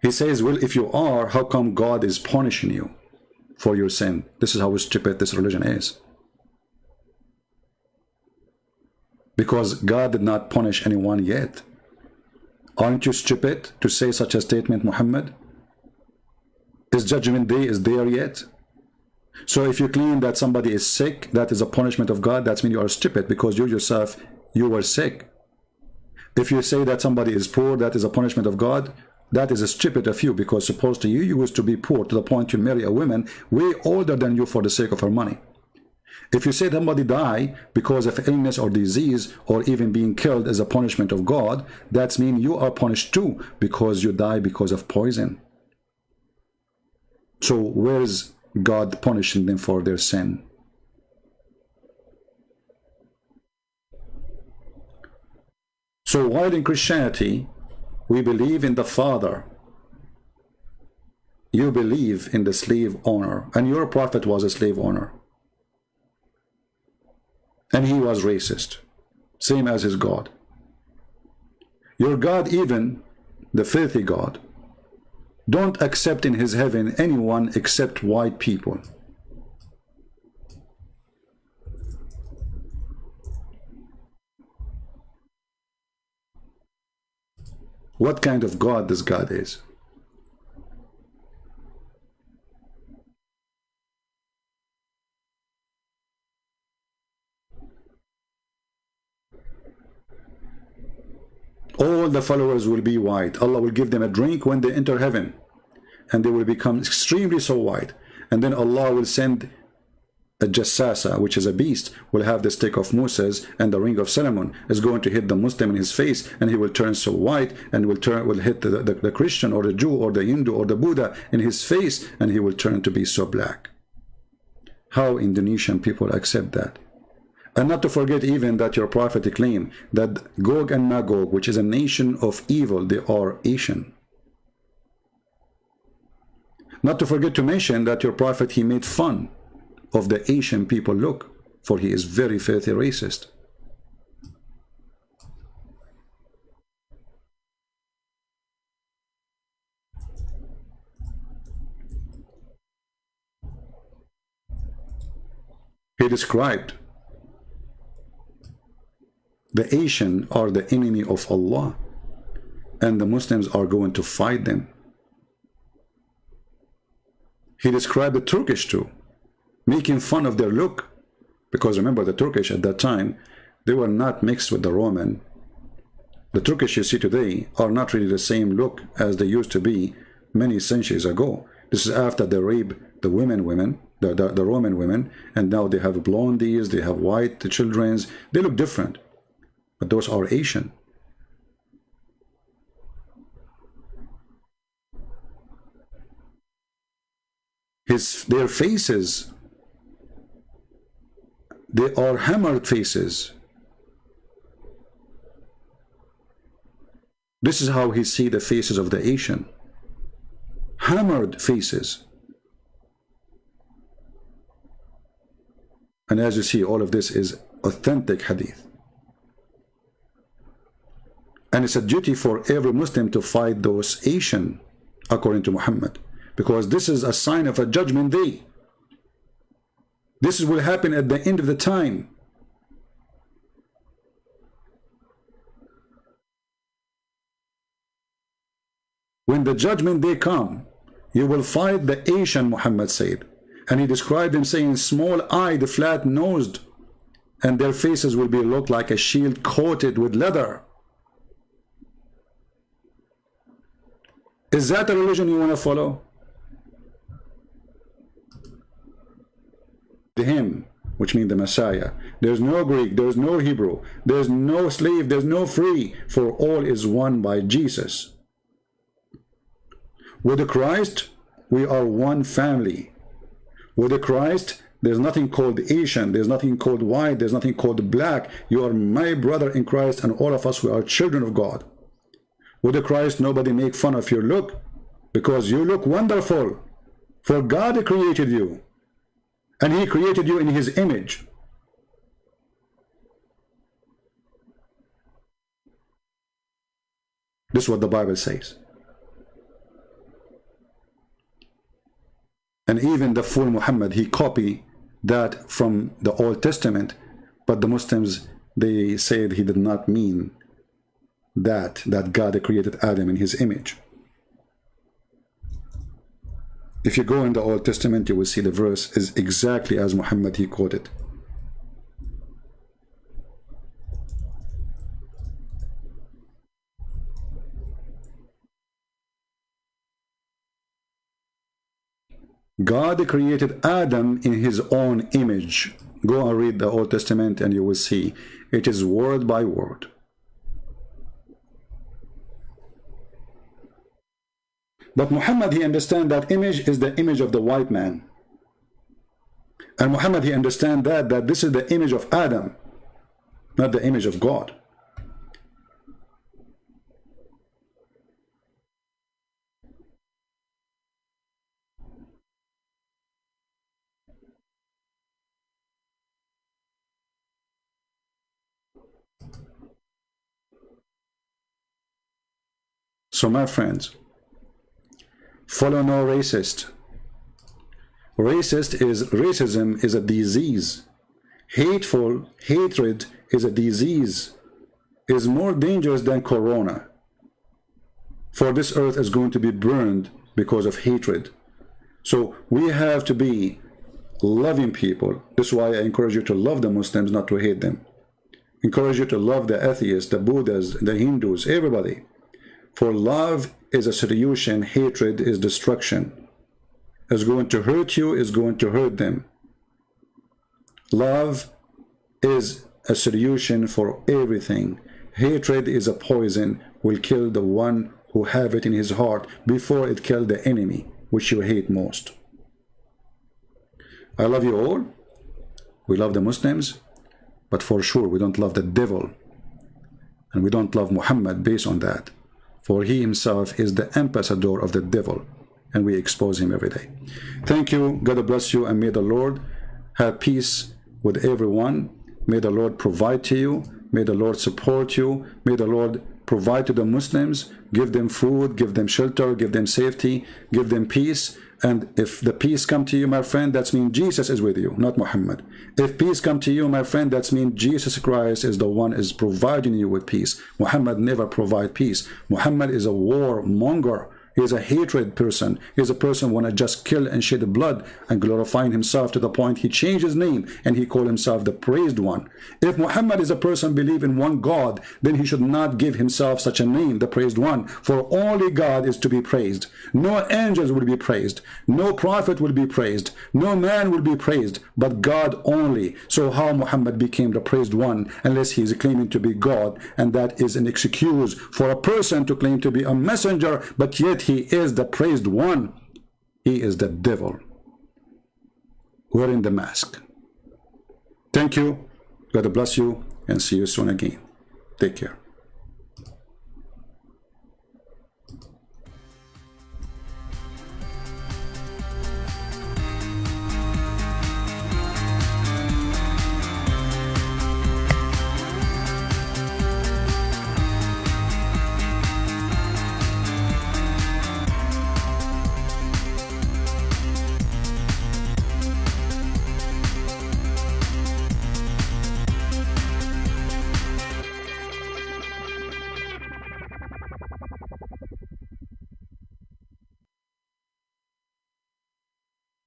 He says, well, if you are, how come God is punishing you for your sin? This is how stupid this religion is. Because God did not punish anyone yet. Aren't you stupid to say such a statement, Muhammad? Is judgment day is there yet? So if you claim that somebody is sick, that is a punishment of God, that means you are stupid because you yourself, you were sick. If you say that somebody is poor, that is a punishment of God, that is a stupid of you, because supposed to you used to be poor to the point you marry a woman way older than you for the sake of her money. If you say somebody die because of illness or disease or even being killed as a punishment of God, that means you are punished too because you die because of poison. So where is God punishing them for their sin? So while in Christianity we believe in the Father, you believe in the slave owner, and your prophet was a slave owner, and he was racist, same as his God. Your God, even the filthy God, don't accept in his heaven anyone except white people. What kind of God this God is? All the followers will be white. Allah will give them a drink when they enter heaven, and they will become extremely so white. And then Allah will send a jassasa, which is a beast, will have the stick of Moses and the ring of Solomon, is going to hit the Muslim in his face, and he will turn so white, and will hit the Christian or the Jew or the Hindu or the Buddha in his face, and he will turn to be so black. How Indonesian people accept that? And not to forget even that your prophet claimed that Gog and Magog, which is a nation of evil, they are Asian. Not to forget to mention that your prophet, he made fun of the Asian people look, for he is very filthy racist. He described the Asian are the enemy of Allah, and the Muslims are going to fight them. He described the Turkish too, making fun of their look, because remember the Turkish at that time, they were not mixed with the Roman. The Turkish you see today are not really the same look as they used to be many centuries ago. This is after they raped the the Roman women, and now they have blondies, they have white children. They look different, but those are Asian. Their faces, they are hammered faces. This is how he see the faces of the Asian. Hammered faces. And as you see, all of this is authentic hadith. And it's a duty for every Muslim to fight those Asian, according to Muhammad, because this is a sign of a judgment day. This will happen at the end of the time. When the judgment day come, you will fight the Asian, Muhammad said. And he described them saying, small-eyed, flat-nosed, and their faces will be look like a shield coated with leather. Is that a religion you want to follow? Him, which means the Messiah. There's no Greek, there's no Hebrew, there's no slave, there's no free, for all is one by Jesus. With the Christ, we are one family. With the Christ, there's nothing called Asian, there's nothing called white, there's nothing called black. You are my brother in Christ, and all of us, we are children of God. With the Christ, nobody make fun of your look, because you look wonderful. For God created you, and he created you in his image. This is what the Bible says. And even the fool Muhammad, he copied that from the Old Testament, but the Muslims, they said he did not mean that God created Adam in his image. If you go in the Old Testament, you will see the verse is exactly as Muhammad he quoted. God created Adam in his own image. Go and read the Old Testament and you will see it is word by word. But Muhammad, he understands that image is the image of the white man. And Muhammad, he understands that this is the image of Adam, not the image of God. So my friends, follow no racist. Racism is a disease. Hatred is a disease. Is more dangerous than corona. For this earth is going to be burned because of hatred. So we have to be loving people. This is why I encourage you to love the Muslims, not to hate them. Encourage you to love the atheists, the Buddhas, the Hindus, everybody. For love is a solution, hatred is destruction. It's going to hurt you, it's going to hurt them. Love is a solution for everything. Hatred is a poison, will kill the one who have it in his heart before it kill the enemy, which you hate most. I love you all. We love the Muslims, but for sure we don't love the devil. And we don't love Muhammad based on that. For he himself is the ambassador of the devil, and we expose him every day. Thank you. God bless you, and may the Lord have peace with everyone. May the Lord provide to you. May the Lord support you. May the Lord provide to the Muslims. Give them food, give them shelter, give them safety, give them peace. And if the peace come to you, my friend, that means Jesus is with you, not Muhammad. If peace come to you, my friend, that means Jesus Christ is the one is providing you with peace. Muhammad never provide peace. Muhammad is a warmonger. He is a hatred person. He is a person who want to just kill and shed blood and glorifying himself to the point he changed his name and he called himself the praised one. If Muhammad is a person believe in one God, then he should not give himself such a name, the praised one. For only God is to be praised. No angels will be praised. No prophet will be praised. No man will be praised, but God only. So how Muhammad became the praised one unless he is claiming to be God? And that is an excuse for a person to claim to be a messenger, but yet he is the praised one. He is the devil wearing the mask. Thank you. God bless you, and see you soon again. Take care.